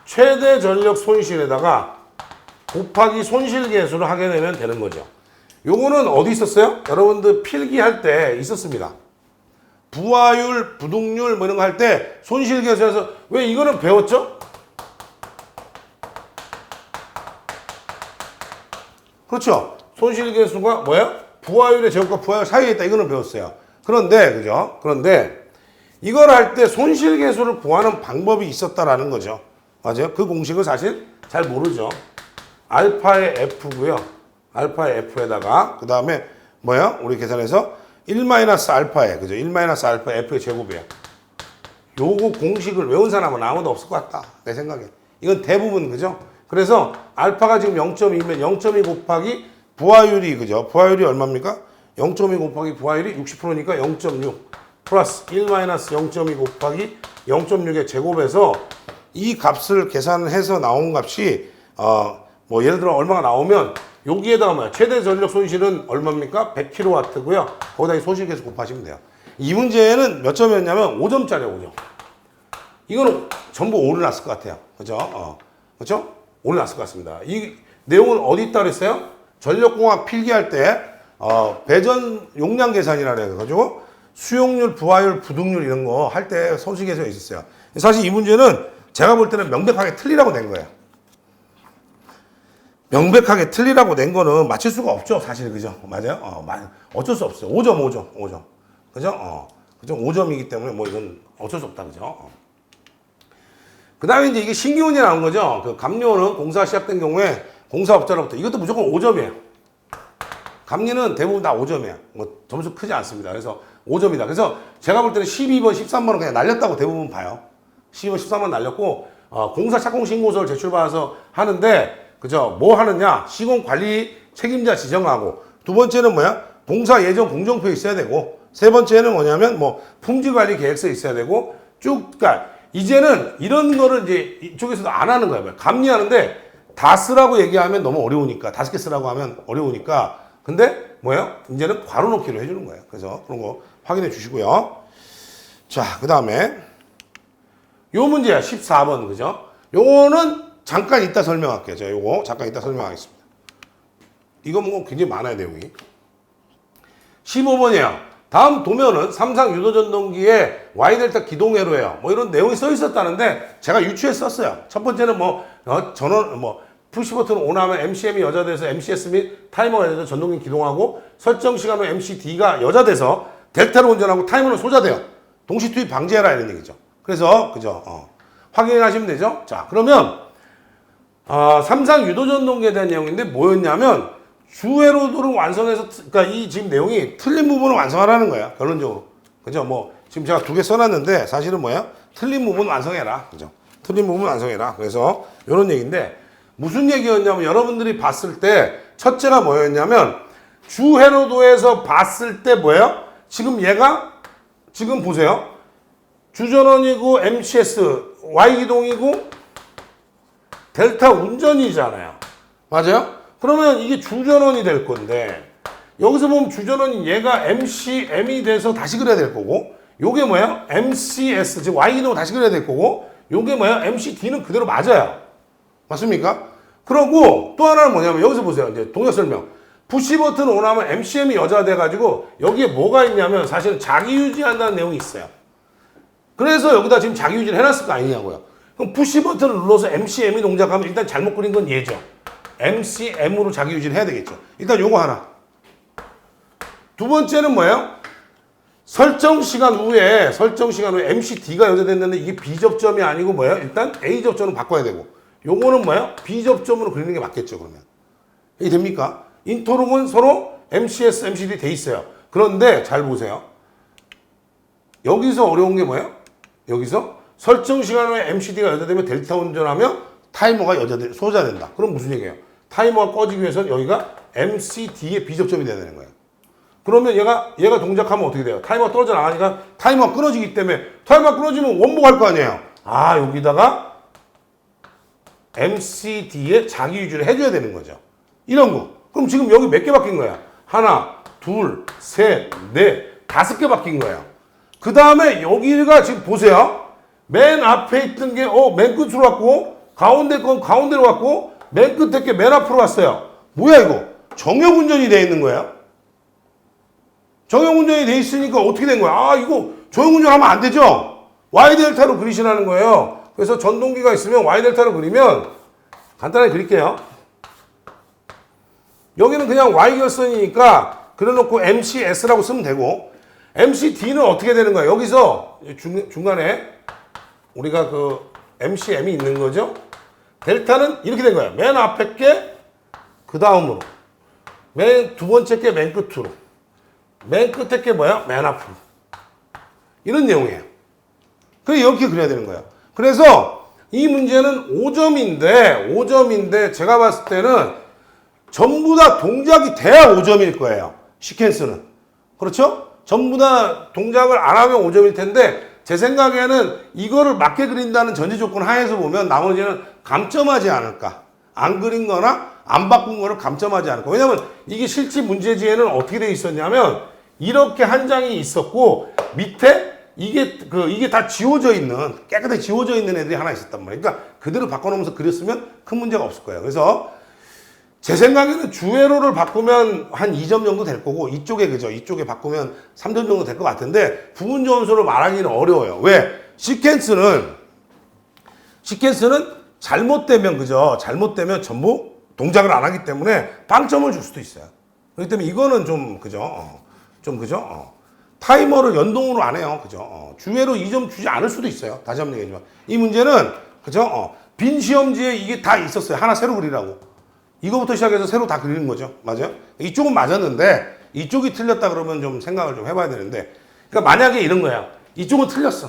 최대 전력 손실에다가 곱하기 손실 계수를 하게 되면 되는 거죠. 요거는 어디 있었어요? 여러분들 필기할 때 있었습니다. 부하율, 부동률 뭐 이런 거 할 때 손실 계수해서 왜 이거는 배웠죠? 그렇죠? 손실 계수가 뭐예요? 부하율의 제곱과 부하율 사이에 있다. 이거는 배웠어요. 그런데 그죠? 그런데 이걸 할 때 손실 계수를 구하는 방법이 있었다라는 거죠. 맞아요? 그 공식을 사실 잘 모르죠. 알파의 F고요. 알파의 F에다가 그 다음에 뭐야? 우리 계산해서 1-알파에 그죠? 1-알파 F의 제곱이에요. 요거 공식을 외운 사람은 아무도 없을 것 같다. 내 생각에. 이건 대부분 그죠? 그래서 알파가 지금 0.2면 0.2 곱하기 부하율이 그죠? 부하율이 얼마입니까? 0.2 곱하기 부하율이 60%니까 0.6 플러스 1-0.2 곱하기 0.6의 제곱에서 이 값을 계산해서 나온 값이 뭐 예를 들어 얼마가 나오면 여기에다가 뭐야? 최대 전력 손실은 얼마입니까? 100kW고요. 거기다 이 손실 계수 곱하시면 돼요. 이 문제는 몇 점이었냐면 5점짜리예요, 5점. 이거는 전부 5를 놨을 것 같아요. 그죠? 그렇죠? 5를 놨을 것 같습니다. 이 내용은 어디 있다 그랬어요? 전력공학 필기할 때 배전 용량 계산이라 그래가지고 수용률, 부하율, 부동률 이런 거 할 때 손실 계수가 있었어요. 사실 이 문제는 제가 볼 때는 명백하게 틀리라고 낸 거예요. 명백하게 틀리라고 낸 거는 맞힐 수가 없죠, 사실. 그죠? 맞아요? 어쩔 수 없어요. 5점. 그죠? 그죠? 5점이기 때문에 뭐 이건 어쩔 수 없다. 그죠? 그 다음에 이제 이게 신기운이 나온 거죠. 그 감료는 공사 시작된 경우에 공사업자로부터 이것도 무조건 5점이에요. 감리는 대부분 다 5점이에요. 뭐 점수 크지 않습니다. 그래서 5점이다. 그래서 제가 볼 때는 12번, 13번은 그냥 날렸다고 대부분 봐요. 12번, 13번 날렸고, 공사 착공 신고서를 제출받아서 하는데, 그죠? 뭐 하느냐? 시공 관리 책임자 지정하고, 두 번째는 뭐야? 공사 예정 공정표 있어야 되고, 세 번째는 뭐냐면, 뭐, 품질 관리 계획서 있어야 되고, 그러니까, 이제는 이런 거를 이제 이쪽에서도 안 하는 거예요. 감리하는데, 다 쓰라고 얘기하면 너무 어려우니까, 5개 쓰라고 하면 어려우니까, 근데 뭐예요? 이제는 괄호 넣기로 해주는 거예요. 그래서 그런 거 확인해 주시고요. 자, 그 다음에 요 문제야. 14번. 그죠? 요거는 잠깐 이따 설명할게요. 제가 요거 잠깐 이따 설명하겠습니다. 이거 뭐 굉장히 많아요, 내용이. 15번이에요. 다음 도면은 삼상 유도전동기의 Y델타 기동회로예요. 뭐 이런 내용이 써 있었다는데 제가 유추해 썼어요. 첫 번째는 뭐 전원 푸시버튼 온하면 MCM이 여자돼서 MCS 및 타이머가 여자돼서 전동기 기동하고 설정 시간 후 MCD가 여자돼서 델타로 운전하고 타이머는 소자돼요. 동시 투입 방지해라 이런 얘기죠. 그래서 그죠? 확인하시면 되죠. 자, 그러면 삼상 유도전동기에 대한 내용인데 뭐였냐면 주회로도를 완성해서, 그러니까 이 지금 내용이 틀린 부분을 완성하라는 거야, 결론적으로. 그죠? 뭐 지금 제가 2개 써놨는데 사실은 뭐야? 틀린 부분 완성해라. 그죠? 틀린 부분 완성해라. 그래서 이런 얘기인데. 무슨 얘기였냐면 여러분들이 봤을 때 첫째가 뭐였냐면 주회로도에서 봤을 때 뭐예요? 지금 얘가 지금 보세요. 주전원이고 MCS Y기동이고 델타 운전이잖아요. 맞아요? 그러면 이게 주전원이 될 건데 여기서 보면 주전원이 얘가 MCM이 돼서 다시 그려야 될 거고 요게 뭐예요? MCS 즉 Y기동을 다시 그려야 될 거고 요게 뭐예요? MCD는 그대로 맞아요. 맞습니까? 그러고 또 하나는 뭐냐면 여기서 보세요. 이제 동작 설명. 푸시 버튼 온하면 MCM이 여자 돼가지고 여기에 뭐가 있냐면 사실은 자기 유지한다는 내용이 있어요. 그래서 여기다 지금 자기 유지를 해놨을 거 아니냐고요. 그럼 푸시 버튼을 눌러서 MCM이 동작하면 일단 잘못 그린 건 얘죠. MCM으로 자기 유지를 해야 되겠죠. 일단 요거 하나. 두 번째는 뭐예요? 설정 시간 후에 MCD가 여자 됐는데 이게 B접점이 아니고 뭐예요? 일단 A접점으로 바꿔야 되고 요거는 뭐예요? B접점으로 그리는 게 맞겠죠, 그러면. 이게 됩니까? 인터록은 서로 MCS, MCD 돼 있어요. 그런데 잘 보세요. 여기서 어려운 게 뭐예요? 여기서 설정 시간 후에 MCD가 여자되면 델타 운전하며 타이머가 소자된다. 그럼 무슨 얘기예요? 타이머가 꺼지기 위해서는 여기가 MCD의 B접점이 돼야 되는 거예요. 그러면 얘가 동작하면 어떻게 돼요? 타이머가 떨어져 나가니까 타이머가 끊어지기 때문에 타이머가 끊어지면 원복할 거 아니에요? 여기다가 MCD에 자기 유지를 해줘야 되는 거죠. 이런 거. 그럼 지금 여기 몇 개 바뀐 거야? 하나, 둘, 셋, 넷, 5개 바뀐 거예요. 그 다음에 여기가 지금 보세요. 맨 앞에 있던 게 맨 끝으로 왔고 가운데 건 가운데로 왔고 맨 끝에 게 맨 앞으로 왔어요. 뭐야 이거? 정역 운전이 돼 있는 거예요. 정역 운전이 돼 있으니까 어떻게 된 거야? 이거 정역 운전하면 안 되죠. Y델타로 그리시라는 거예요. 그래서 전동기가 있으면 Y델타로 그리면 간단하게 그릴게요. 여기는 그냥 Y결선이니까 그려놓고 MCS라고 쓰면 되고 MCD는 어떻게 되는 거예요? 여기서 중간에 우리가 그 MCM이 있는 거죠. 델타는 이렇게 된 거예요. 맨 앞에 게 그 다음으로 맨 두 번째 게 맨 끝으로 맨 끝에 게 뭐야? 맨 앞으로 이런 내용이에요. 그래 이렇게 그려야 되는 거예요. 그래서 이 문제는 5점인데 제가 봤을 때는 전부 다 동작이 돼야 5점일 거예요. 시퀀스는. 그렇죠? 전부 다 동작을 안 하면 5점일 텐데 제 생각에는 이거를 맞게 그린다는 전제 조건 하에서 보면 나머지는 감점하지 않을까. 안 그린 거나 안 바꾼 거를 감점하지 않을까. 왜냐면 이게 실제 문제지에는 어떻게 돼 있었냐면 이렇게 한 장이 있었고 밑에 이게 다 지워져 있는, 깨끗하게 지워져 있는 애들이 하나 있었단 말이에요. 그러니까 그대로 바꿔놓으면서 그렸으면 큰 문제가 없을 거예요. 그래서 제 생각에는 주회로를 바꾸면 한 2점 정도 될 거고, 이쪽에 바꾸면 3점 정도 될 것 같은데, 부분 점수를 말하기는 어려워요. 왜? 시퀀스는 시퀀스는 잘못되면 그죠? 잘못되면 전부 동작을 안 하기 때문에 빵점을 줄 수도 있어요. 그렇기 때문에 이거는 좀 그죠? 좀 그죠? 타이머를 연동으로 안 해요. 그죠? 주회로 2점 주지 않을 수도 있어요. 다시 한번 얘기하지만 이 문제는 그죠? 빈 시험지에 이게 다 있었어요. 하나 새로 그리라고. 이거부터 시작해서 새로 다 그리는 거죠. 맞아요? 이쪽은 맞았는데 이쪽이 틀렸다 그러면 좀 생각을 좀 해봐야 되는데, 그러니까 만약에 이런 거야. 이쪽은 틀렸어.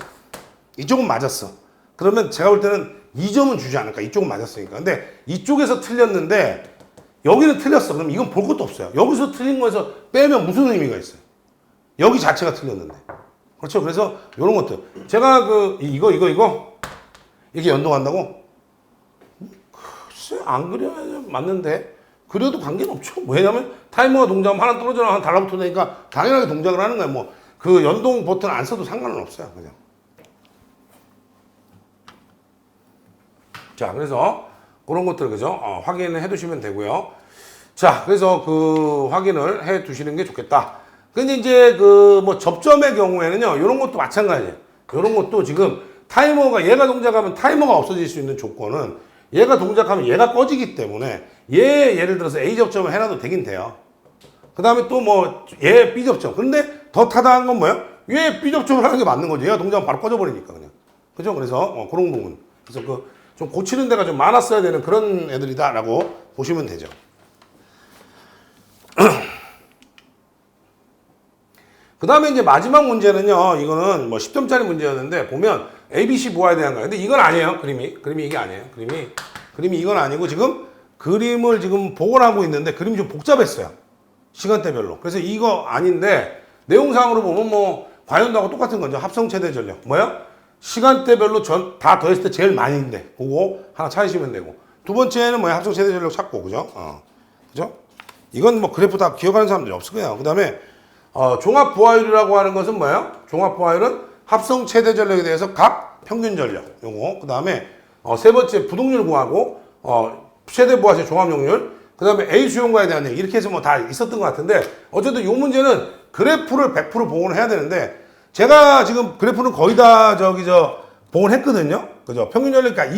이쪽은 맞았어. 그러면 제가 볼 때는 2점은 주지 않을까. 이쪽은 맞았으니까. 근데 이쪽에서 틀렸는데 여기는 틀렸어. 그럼 이건 볼 것도 없어요. 여기서 틀린 거에서 빼면 무슨 의미가 있어요? 여기 자체가 틀렸는데. 그렇죠. 그래서 이런 것들. 제가 이거 이렇게 연동한다고? 글쎄, 안 그려야 맞는데. 그려도 관계는 없죠. 왜냐면 타이머가 동작하면 하나 떨어져나 하나 달라붙어 되니까 당연하게 동작을 하는 거야. 뭐 그 연동 버튼 안 써도 상관은 없어요. 그냥. 자, 그래서 그런 것들 그죠? 확인을 해 두시면 되고요. 자, 그래서 그 확인을 해 두시는 게 좋겠다. 근데 이제 그 뭐 접점의 경우에는요, 이런 것도 마찬가지예요. 이런 것도 지금 타이머가 얘가 동작하면 타이머가 없어질 수 있는 조건은 얘가 동작하면 얘가 꺼지기 때문에 예를 들어서 A 접점을 해놔도 되긴 돼요. 그 다음에 또 뭐 얘 B 접점. 근데 더 타당한 건 뭐예요? 얘 B 접점을 하는 게 맞는 거지. 얘가 동작하면 바로 꺼져버리니까 그냥. 그죠? 그래서 그런 부분. 그래서 그 좀 고치는 데가 좀 많았어야 되는 그런 애들이다라고 보시면 되죠. 그 다음에 이제 마지막 문제는요, 이거는 뭐 10점짜리 문제였는데, 보면 ABC 모아야 되는 거예요. 근데 이건 아니에요, 그림이 이게 아니에요. 그림이 이건 아니고, 지금 그림을 지금 복원하고 있는데, 그림이 좀 복잡했어요. 시간대별로. 그래서 이거 아닌데, 내용상으로 보면 뭐, 관련도하고 똑같은 거죠. 합성 최대 전력. 뭐야? 시간대별로 다 더했을 때 제일 많이인데, 그거 하나 찾으시면 되고. 두 번째는 뭐야? 합성 최대 전력 찾고, 그죠? 그죠? 이건 뭐 그래프 다 기억하는 사람들이 없을 거예요. 그 다음에, 종합 부하율이라고 하는 것은 뭐예요? 종합 부하율은 합성 최대 전력에 대해서 각 평균 전력. 요거. 그 다음에, 세 번째 부동률 구하고, 최대 부하시 종합용률. 그 다음에 A 수용과에 대한 얘기. 이렇게 해서 뭐 다 있었던 것 같은데, 어쨌든 요 문제는 그래프를 100% 복원을 해야 되는데, 제가 지금 그래프는 거의 다 복원했거든요. 그죠? 평균 전력, 그러니까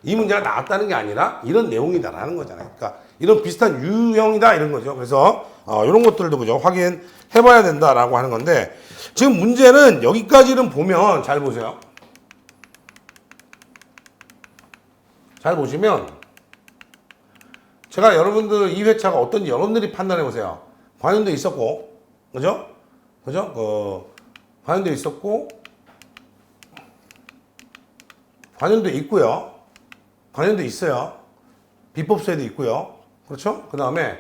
이 문제가 나왔다는 게 아니라 이런 내용이다라는 거잖아요. 그러니까 이런 비슷한 유형이다 이런 거죠. 그래서, 이런 것들도 그죠? 확인해봐야 된다라고 하는 건데, 지금 문제는 여기까지는 보면, 잘 보세요. 잘 보시면, 제가 여러분들 이 회차가 어떤지 여러분들이 판단해 보세요. 관련도 있었고, 그죠? 관련도 있었고, 관련도 있고요. 관련도 있어요. 비법세도 있고요. 그렇죠? 그 다음에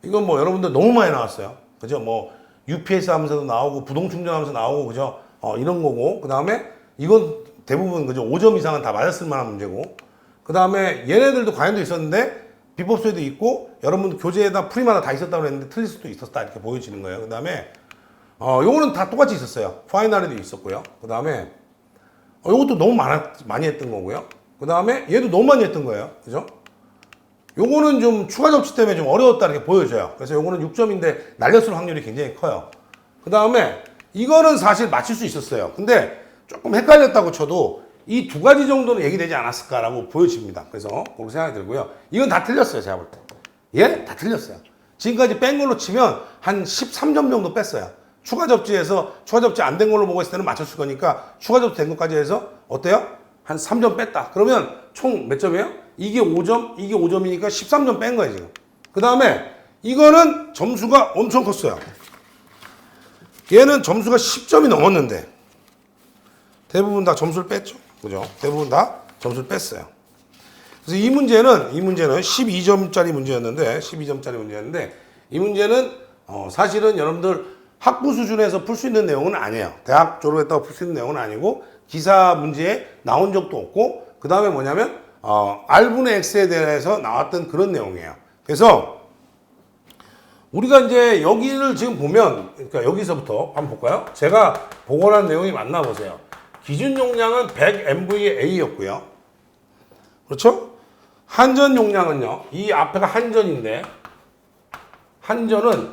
이건 뭐 여러분들 너무 많이 나왔어요. 그죠? 뭐 UPS 하면서도 나오고 부동충전하면서 나오고 그죠? 이런 거고. 그 다음에 이건 대부분 그죠? 5점 이상은 다 맞았을 만한 문제고. 그 다음에 얘네들도 관련도 있었는데 비법세도 있고 여러분들 교재에다 풀이마다 다 있었다고 했는데 틀릴 수도 있었다 이렇게 보여지는 거예요. 그 다음에 요거는 다 똑같이 있었어요. 파이널에도 있었고요. 그 다음에 요것도 너무 많이 했던 거고요. 그 다음에 얘도 너무 많이 했던 거예요. 그죠? 요거는 좀 추가 접지 때문에 좀 어려웠다 이렇게 보여져요. 그래서 요거는 6점인데 날렸을 확률이 굉장히 커요. 그 다음에 이거는 사실 맞출 수 있었어요. 근데 조금 헷갈렸다고 쳐도 이 두 가지 정도는 얘기되지 않았을까라고 보여집니다. 그래서 그렇게 생각이 들고요. 이건 다 틀렸어요. 제가 볼 때. 예? 다 틀렸어요. 지금까지 뺀 걸로 치면 한 13점 정도 뺐어요. 추가 접지에서 추가 접지 안 된 걸로 보고 있을 때는 맞췄을 거니까 추가 접지 된 것까지 해서 어때요? 한 3점 뺐다. 그러면 총 몇 점이에요? 이게 5점, 이게 5점이니까 13점 뺀 거예요, 지금. 그 다음에 이거는 점수가 엄청 컸어요. 얘는 점수가 10점이 넘었는데 대부분 다 점수를 뺐죠. 그죠? 대부분 다 점수를 뺐어요. 그래서 이 문제는 12점짜리 문제였는데 이 문제는 사실은 여러분들 학부 수준에서 풀 수 있는 내용은 아니에요. 대학 졸업했다고 풀 수 있는 내용은 아니고 기사 문제에 나온 적도 없고 그 다음에 뭐냐면 R분의 X에 대해서 나왔던 그런 내용이에요. 그래서 우리가 이제 여기를 지금 보면 그러니까 여기서부터 한번 볼까요? 제가 복원한 내용이 맞나 보세요. 기준 용량은 100 MVA였고요. 그렇죠? 한전 용량은요. 이 앞에가 한전인데 한전은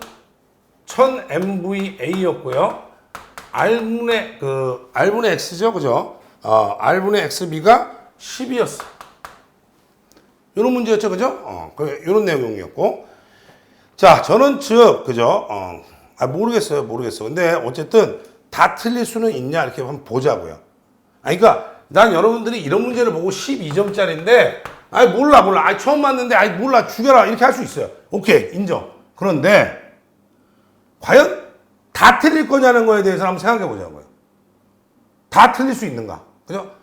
1000 MVA였고요. R분의 X죠. 그죠? R분의 XB가 10이었어. 이런 문제였죠, 그죠? 이런 내용이었고. 자, 저는 즉, 그죠? 모르겠어요. 근데 어쨌든 다 틀릴 수는 있냐, 이렇게 한번 보자고요. 그러니까 난 여러분들이 이런 문제를 보고 12점짜리인데, 몰라. 처음 봤는데, 몰라. 죽여라. 이렇게 할 수 있어요. 오케이, 인정. 그런데, 과연 다 틀릴 거냐는 거에 대해서 한번 생각해 보자고요. 다 틀릴 수 있는가? 그죠?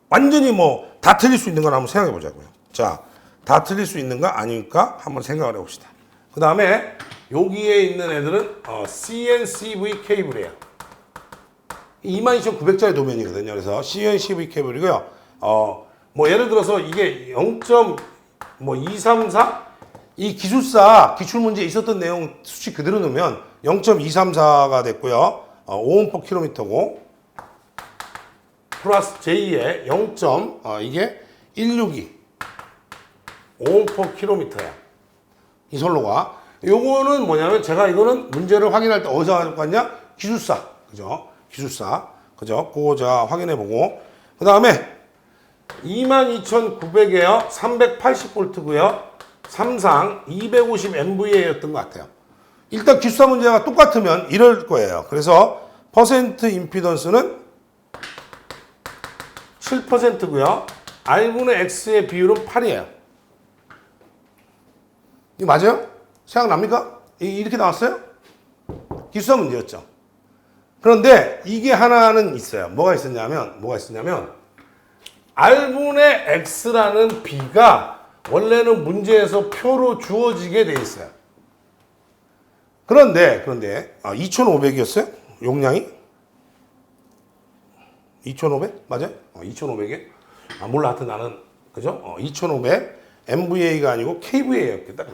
완전히 다 틀릴 수 있는가 한번 생각해 보자고요. 자, 다 틀릴 수 있는가? 아닐까? 한번 생각을 해 봅시다. 그 다음에, 여기에 있는 애들은, CNCV 케이블이에요. 22,900짜리 도면이거든요. 그래서 CNCV 케이블이고요. 예를 들어서 이게 0.234? 이 기술사 기출문제에 있었던 내용 수치 그대로 넣으면 0.234가 됐고요. 5옴/km고 플러스 J에 0. 이게 162 5옴/km야. 이 선로가. 요거는 뭐냐면 제가 이거는 문제를 확인할 때 어디서 가지고 갔냐? 기술사. 그죠? 기술사. 그죠? 그거 제가 확인해 보고. 그 다음에 22,900에요. 380V고요. 삼상 250MVA였던 것 같아요. 일단 기술사 문제가 똑같으면 이럴 거예요. 그래서 퍼센트 임피던스는 7%고요. R분의 X의 비율은 8이에요. 이거 맞아요? 생각납니까? 이렇게 나왔어요? 기술사 문제였죠. 그런데 이게 하나는 있어요. 뭐가 있었냐면 R분의 X라는 B가 원래는 문제에서 표로 주어지게 돼 있어요. 그런데 2,500이었어요? 용량이? 2,500? 맞아요? 2,500이에요? 몰라. 하여튼 나는 그죠? 2,500 MVA가 아니고 KVA였겠다.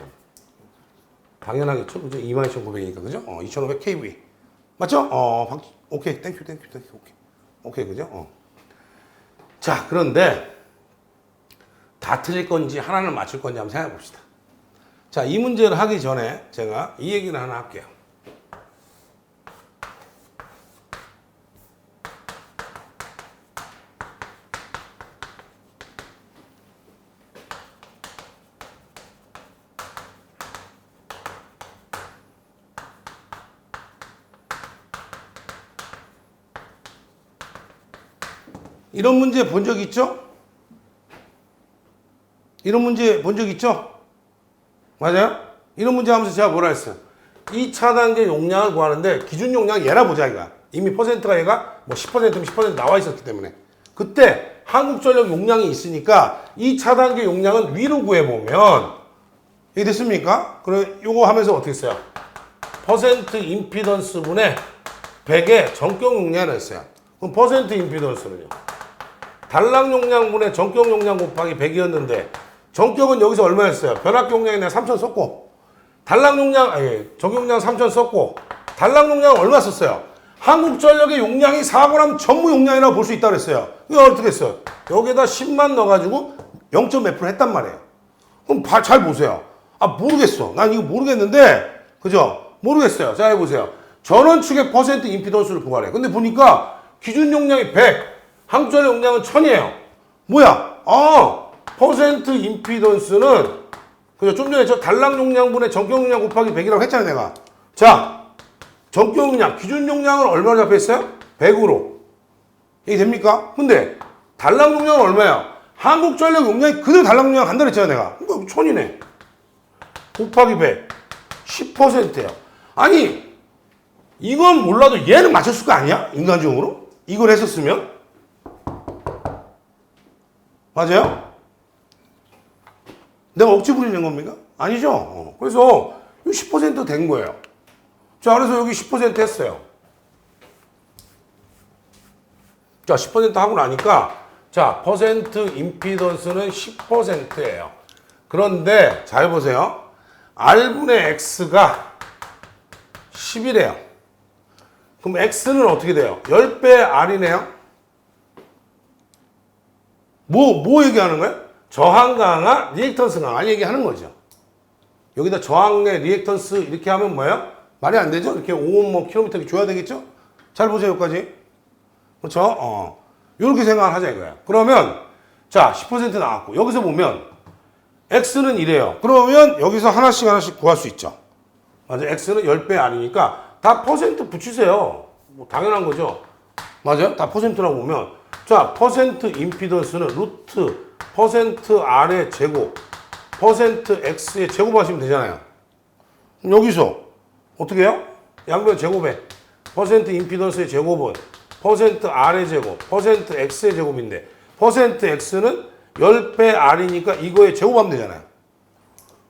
당연하겠죠? 그죠? 22,900이니까 그죠? 2,500 KVA. 맞죠? 오케이. 땡큐. 오케이. 그죠? 자, 그런데 다 틀릴 건지 하나는 맞출 건지 한번 생각해 봅시다. 자, 이 문제를 하기 전에 제가 이 얘기를 하나 할게요. 이런 문제 본 적 있죠? 이런 문제 본 적 있죠? 맞아요? 이런 문제 하면서 제가 뭐라 했어요? 2차 단계 용량을 구하는데 기준 용량 얘나 보자 이거. 이미 퍼센트가 얘가 10%면 10% 나와 있었기 때문에 그때 한국전력 용량이 있으니까 2차 단계 용량은 위로 구해보면 이게 됐습니까? 그럼 요거 하면서 어떻게 써요? 퍼센트 임피던스 분의 100의 전격 용량을 했어요. 그럼 퍼센트 임피던스는요? 단락 용량분의 전격 용량 곱하기 100이었는데 전격은 여기서 얼마였어요? 변압 용량에 내가 3,000 썼고 단락 용량, 전격 용량 3,000 썼고 단락 용량은 얼마 썼어요? 한국전력의 용량이 4g 전무 용량이라고 볼 수 있다고 그랬어요. 이거 어떻게 했어요? 여기에다 10만 넣어가지고 0.몇 프로 했단 말이에요. 그럼 잘 보세요. 모르겠어. 난 이거 모르겠는데 그죠? 모르겠어요. 자, 해보세요. 전원축의 퍼센트 임피던스를 구하래. 근데 보니까 기준 용량이 100, 한국전력 용량은 1000이에요. 뭐야? 퍼센트 임피던스는 그죠? 좀 전에 저 단락 용량분의 전격 용량 곱하기 100이라고 했잖아요, 내가. 자, 전격 용량, 기준 용량은 얼마로 잡혀있어요? 100으로. 이게 됩니까? 근데 단락 용량은 얼마야? 한국전력 용량이 그대로 단락 용량 간다 그랬잖아, 내가. 그러니까 1000이네. 곱하기 100. 10%예요. 아니, 이건 몰라도 얘는 맞췄을 거 아니야? 인간적으로? 이걸 했었으면? 맞아요? 내가 억지 부리는 겁니까? 아니죠. 그래서 10% 된 거예요. 자, 그래서 여기 10% 했어요. 자, 10% 하고 나니까 자, 퍼센트 임피던스는 10%예요. 그런데 잘 보세요. R분의 X가 10이래요. 그럼 X는 어떻게 돼요? 10배 R이네요. 뭐 얘기하는 거예요? 저항 강화, 리액턴스 강화 얘기하는 거죠. 여기다 저항의 리액턴스 이렇게 하면 뭐예요? 말이 안 되죠? 이렇게 5옴 km 줘야 되겠죠? 잘 보세요, 여기까지. 그렇죠? 이렇게 생각을 하자 이거야. 그러면 자, 10% 나왔고 여기서 보면 x는 이래요. 그러면 여기서 하나씩 구할 수 있죠. 맞아. x는 10배 아니니까 다 퍼센트 붙이세요. 뭐 당연한 거죠. 맞아요? 다 퍼센트라고 보면 자, 퍼센트 임피던스는 루트 퍼센트 r의 제곱 퍼센트 x의 제곱하시면 되잖아요. 그럼 여기서 어떻게 해요? 양변 제곱해. 퍼센트 임피던스의 제곱은 퍼센트 r의 제곱 퍼센트 x의 제곱인데 퍼센트 x는 10배 r이니까 이거의 제곱하면 되잖아요.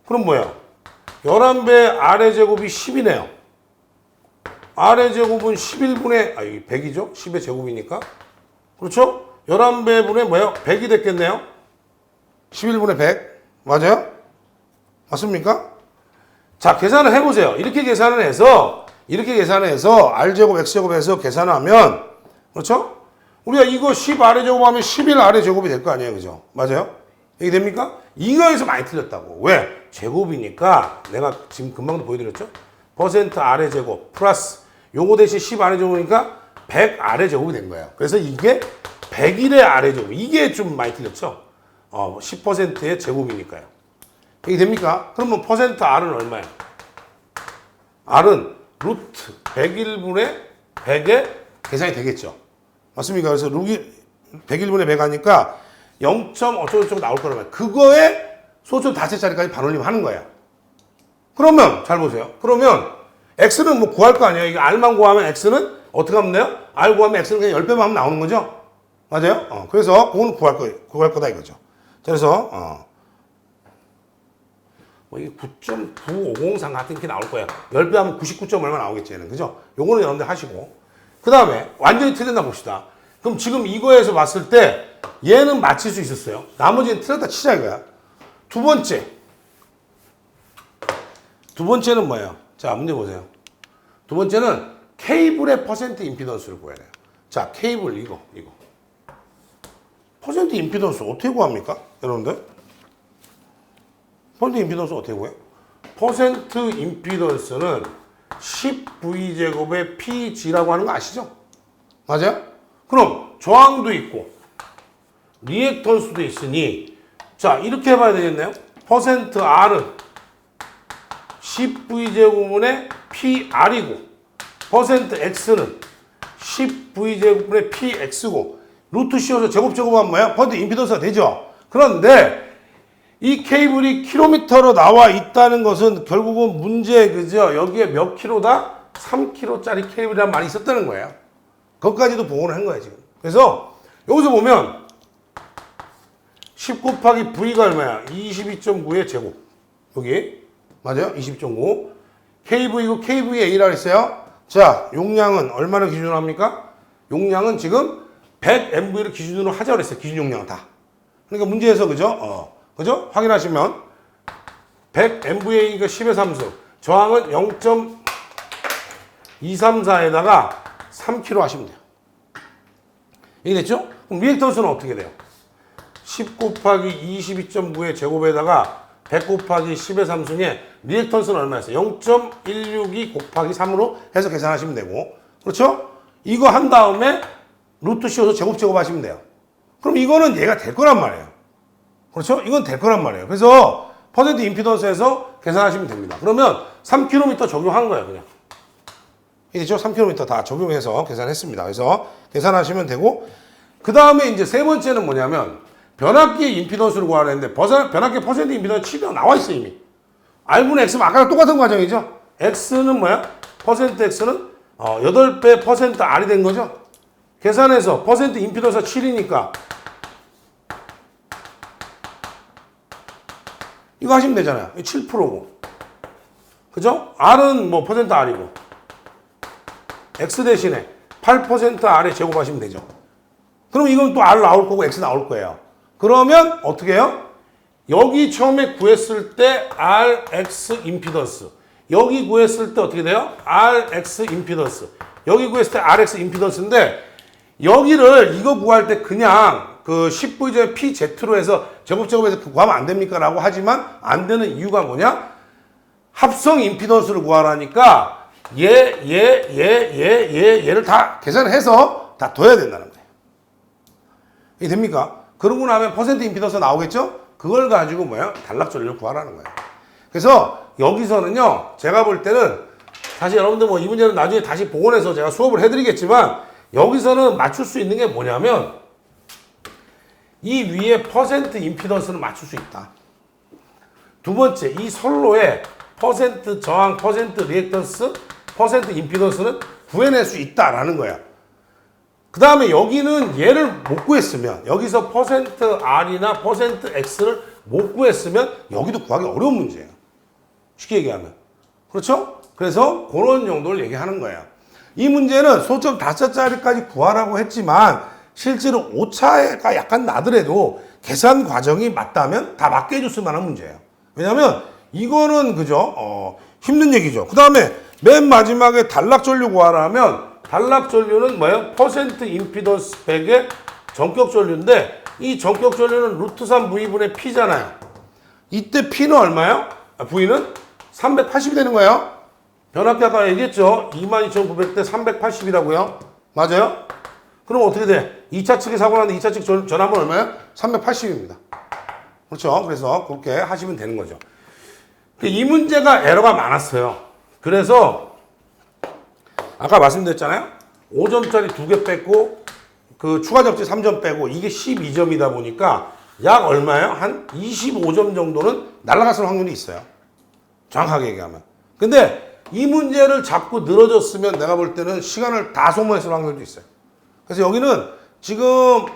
그럼 뭐예요? 11배 r의 제곱이 10이네요. r의 제곱은 11분의, 이게 100이죠? 10의 제곱이니까. 그렇죠? 11배분의 뭐예요? 100이 됐겠네요? 11분의 100. 맞아요? 맞습니까? 자, 계산을 해보세요. 이렇게 계산을 해서 r제곱, x제곱해서 계산을 하면, 그렇죠? 우리가 이거 10 r의 제곱하면 11 r의 제곱이 될 거 아니에요? 그죠? 맞아요? 이게 됩니까? 이거에서 많이 틀렸다고. 왜? 제곱이니까 내가 지금 금방도 보여드렸죠? 퍼센트 r의 제곱 플러스 요거 대신 10 r의 제곱이니까 100 r의 제곱이 된 거예요. 그래서 이게 101의 r의 제곱. 이게 좀 많이 틀렸죠? 10%의 제곱이니까요. 이게 됩니까? 그러면 퍼센트 r은 얼마예요? r은 루트 101분의 100에 계산이 되겠죠. 맞습니까? 그래서 룩이 101분의 100 하니까 0. 어쩌고저쩌고 나올 거라면 그거에 소수 다체짜리까지 반올림 하는 거예요. 그러면 잘 보세요. 그러면 x는 뭐 구할 거 아니에요. 이거 r만 구하면 x는 어떻게 하면 돼요? r 구하면 x는 그냥 10배만 하면 나오는 거죠. 맞아요? 그래서 그거는 구할 거다 이거죠. 그래서 뭐 이게 9.9503 같은 게 나올 거예요. 10배 하면 99점 얼마 나오겠지 얘는. 그죠? 요거는 여러분들 하시고 그 다음에 완전히 틀렸나 봅시다. 그럼 지금 이거에서 봤을 때 얘는 맞힐 수 있었어요. 나머지는 틀렸다 치자 이거야. 두 번째는 뭐예요? 자, 문제 보세요. 두 번째는 케이블의 퍼센트 임피던스를 구해야 돼요. 자, 케이블 이거. 퍼센트 임피던스 어떻게 구합니까? 여러분들? 퍼센트 임피던스 어떻게 구해요? 퍼센트 임피던스는 10V제곱의 PG라고 하는 거 아시죠? 맞아요? 그럼 저항도 있고 리액턴스도 있으니 자, 이렇게 해봐야 되겠네요. 퍼센트 R은 10V제곱분의 PR이고 퍼센트 X는 10V제곱분의 PX고 루트 씌워서 제곱하면 뭐야? 퍼센트 임피던스가 되죠. 그런데 이 케이블이 킬로미터로 나와 있다는 것은 결국은 문제, 그죠? 여기에 몇 킬로다? 3킬로짜리 케이블이란 말이 있었다는 거예요. 그것까지도 복원을 한 거예요, 지금. 그래서 여기서 보면 10 곱하기 V가 얼마야? 22.9의 제곱. 여기. 맞아요? 22.9. KV고 KVA라고 했어요. 자, 용량은 얼마를 기준으로 합니까? 용량은 지금 100MV를 기준으로 하자고 그랬어요. 기준 용량은 다. 그러니까 문제에서, 그죠? 그죠? 확인하시면 100MVA니까 10의 3수. 저항은 0.234에다가 3kg 하시면 돼요. 이게 됐죠? 그럼 리액턴스는 어떻게 돼요? 10 곱하기 22.9의 제곱에다가 100 곱하기 10의 3승에 리액턴스는 얼마였어요? 0.162 곱하기 3으로 해서 계산하시면 되고, 그렇죠? 이거 한 다음에 루트 씌워서 제곱 하시면 돼요. 그럼 이거는 얘가 될 거란 말이에요. 그렇죠? 이건 될 거란 말이에요. 그래서 퍼센트 임피던스에서 계산하시면 됩니다. 그러면 3km 적용한 거예요, 그냥. 이죠? 3km 다 적용해서 계산했습니다. 그래서 계산하시면 되고, 그 다음에 이제 세 번째는 뭐냐면 변압기의 임피던스를 구하는데 변압기 퍼센트 임피던스 치료가 나와 있어요, 이미. R분의 X는 아까랑 똑같은 과정이죠. X는 뭐야? 퍼센트 X는 8배 퍼센트 R이 된 거죠. 계산해서 퍼센트 임피던스가 7이니까 이거 하시면 되잖아요. 7%고. 그죠? R은 뭐 퍼센트 R이고 X 대신에 8% R에 제곱하시면 되죠. 그럼 이건 또 R 나올 거고 X 나올 거예요. 그러면 어떻게 해요? 여기 처음에 구했을 때 RX 임피던스, 여기 구했을 때 어떻게 돼요? RX 임피던스, 여기 구했을 때 RX 임피던스인데 여기를 이거 구할 때 그냥 그 10V PZ로 해서 제곱해서 구하면 안 됩니까? 라고 하지만 안 되는 이유가 뭐냐? 합성 임피던스를 구하라니까 얘를 다 계산해서 다 둬야 된다는 거예요. 이게 됩니까? 그러고 나면 퍼센트 임피던스 나오겠죠? 그걸 가지고 뭐예요? 단락전류를 구하라는 거예요. 그래서 여기서는요, 제가 볼 때는 사실 여러분들 뭐 이 문제는 나중에 다시 복원해서 제가 수업을 해드리겠지만 여기서는 맞출 수 있는 게 뭐냐면 이 위에 퍼센트 임피던스는 맞출 수 있다. 두 번째, 이 선로에 퍼센트 저항, 퍼센트 리액턴스, 퍼센트 임피던스는 구해낼 수 있다라는 거야. 그 다음에 여기는 얘를 못 구했으면 여기서 퍼센트 R이나 퍼센트 X를 못 구했으면 여기도 구하기 어려운 문제예요. 쉽게 얘기하면. 그렇죠? 그래서 그런 정도를 얘기하는 거예요. 이 문제는 소점 5자리까지 구하라고 했지만 실제로 오차가 약간 나더라도 계산 과정이 맞다면 다 맞게 해줬을 만한 문제예요. 왜냐면 이거는 그죠? 힘든 얘기죠. 그 다음에 맨 마지막에 단락전류 구하라면 단락전류는 뭐예요? 퍼센트 임피던스 100의 전격전류인데 이 전격전류는 루트 3 V분의 P잖아요. 이때 P는 얼마예요? V는 380이 되는 거예요. 변압기 아까 얘기했죠? 22,900대 380이라고요. 맞아요? 그럼 어떻게 돼? 2차 측에 사고 났는데 2차 측 전압은 얼마예요? 380입니다. 그렇죠? 그래서 그렇게 하시면 되는 거죠. 이 문제가 에러가 많았어요. 그래서 아까 말씀드렸잖아요. 5점짜리 2개 뺐고 그 추가 접지 3점 빼고 이게 12점이다 보니까 약 얼마예요? 한 25점 정도는 날아갔을 확률이 있어요. 정확하게 얘기하면. 근데 이 문제를 자꾸 늘어졌으면 내가 볼 때는 시간을 다 소모했을 확률도 있어요. 그래서 여기는 지금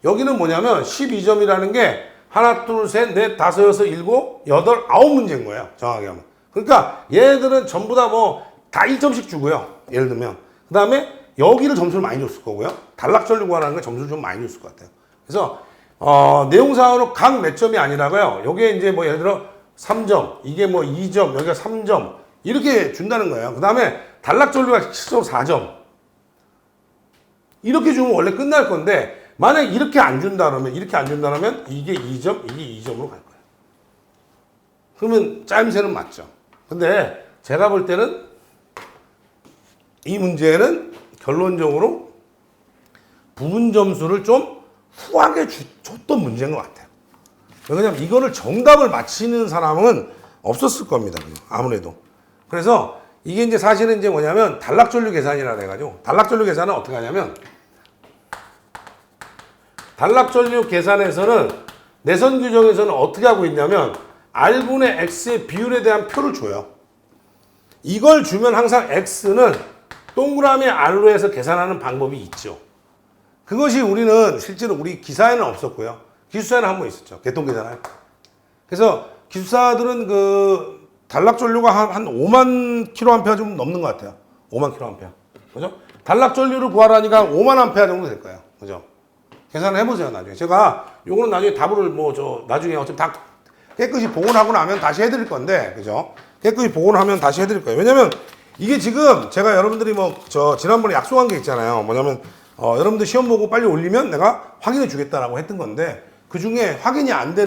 여기는 뭐냐면 12점이라는 게 하나, 둘, 셋, 넷, 다섯, 여섯, 일곱, 여덟, 아홉 문제인 거예요. 정확하게 하면. 그러니까 얘네들은 전부 다 뭐 다 1점씩 주고요. 예를 들면. 그 다음에 여기를 점수를 많이 줬을 거고요. 단락전류 구하라는 게 점수를 좀 많이 줬을 것 같아요. 그래서 내용상으로 각 몇 점이 아니라고요. 여기에 이제 뭐 예를 들어 3점, 이게 뭐 2점, 여기가 3점 이렇게 준다는 거예요. 그 다음에 단락전류가 7.4점 이렇게 주면 원래 끝날 건데 만약 이렇게 안 준다 그러면 이게 2점, 이게 2점으로 갈 거예요. 그러면 짜임새는 맞죠. 근데 제가 볼 때는 이 문제는 결론적으로 부분 점수를 좀 후하게 줬던 문제인 것 같아요. 왜냐면 이거를 정답을 맞히는 사람은 없었을 겁니다. 아무래도. 그래서 이게 이제 사실은 이제 뭐냐면 단락전류 계산이라 해가지고 단락전류 계산은 어떻게 하냐면 단락전류 계산에서는 내선 규정에서는 어떻게 하고 있냐면 R분의 X의 비율에 대한 표를 줘요. 이걸 주면 항상 X는 동그라미 R로 해서 계산하는 방법이 있죠. 그것이 우리는 실제로 우리 기사에는 없었고요. 기술사에는 한 번 있었죠. 개통계산할 때. 그래서 기술사들은 그 단락전류가 한 5만 kA 좀 넘는 것 같아요. 5만 kA. 그죠? 단락전류를 구하라니까 5만 A 정도 될 거예요. 그죠? 계산을 해보세요, 나중에. 제가 요거는 나중에 답을 나중에 어차피 다 깨끗이 복원하고 나면 다시 해드릴 건데, 그죠? 깨끗이 복원하면 다시 해드릴 거예요. 왜냐면 이게 지금 제가 여러분들이 지난번에 약속한 게 있잖아요. 뭐냐면, 여러분들 시험 보고 빨리 올리면 내가 확인해 주겠다라고 했던 건데, 그 중에 확인이 안 되는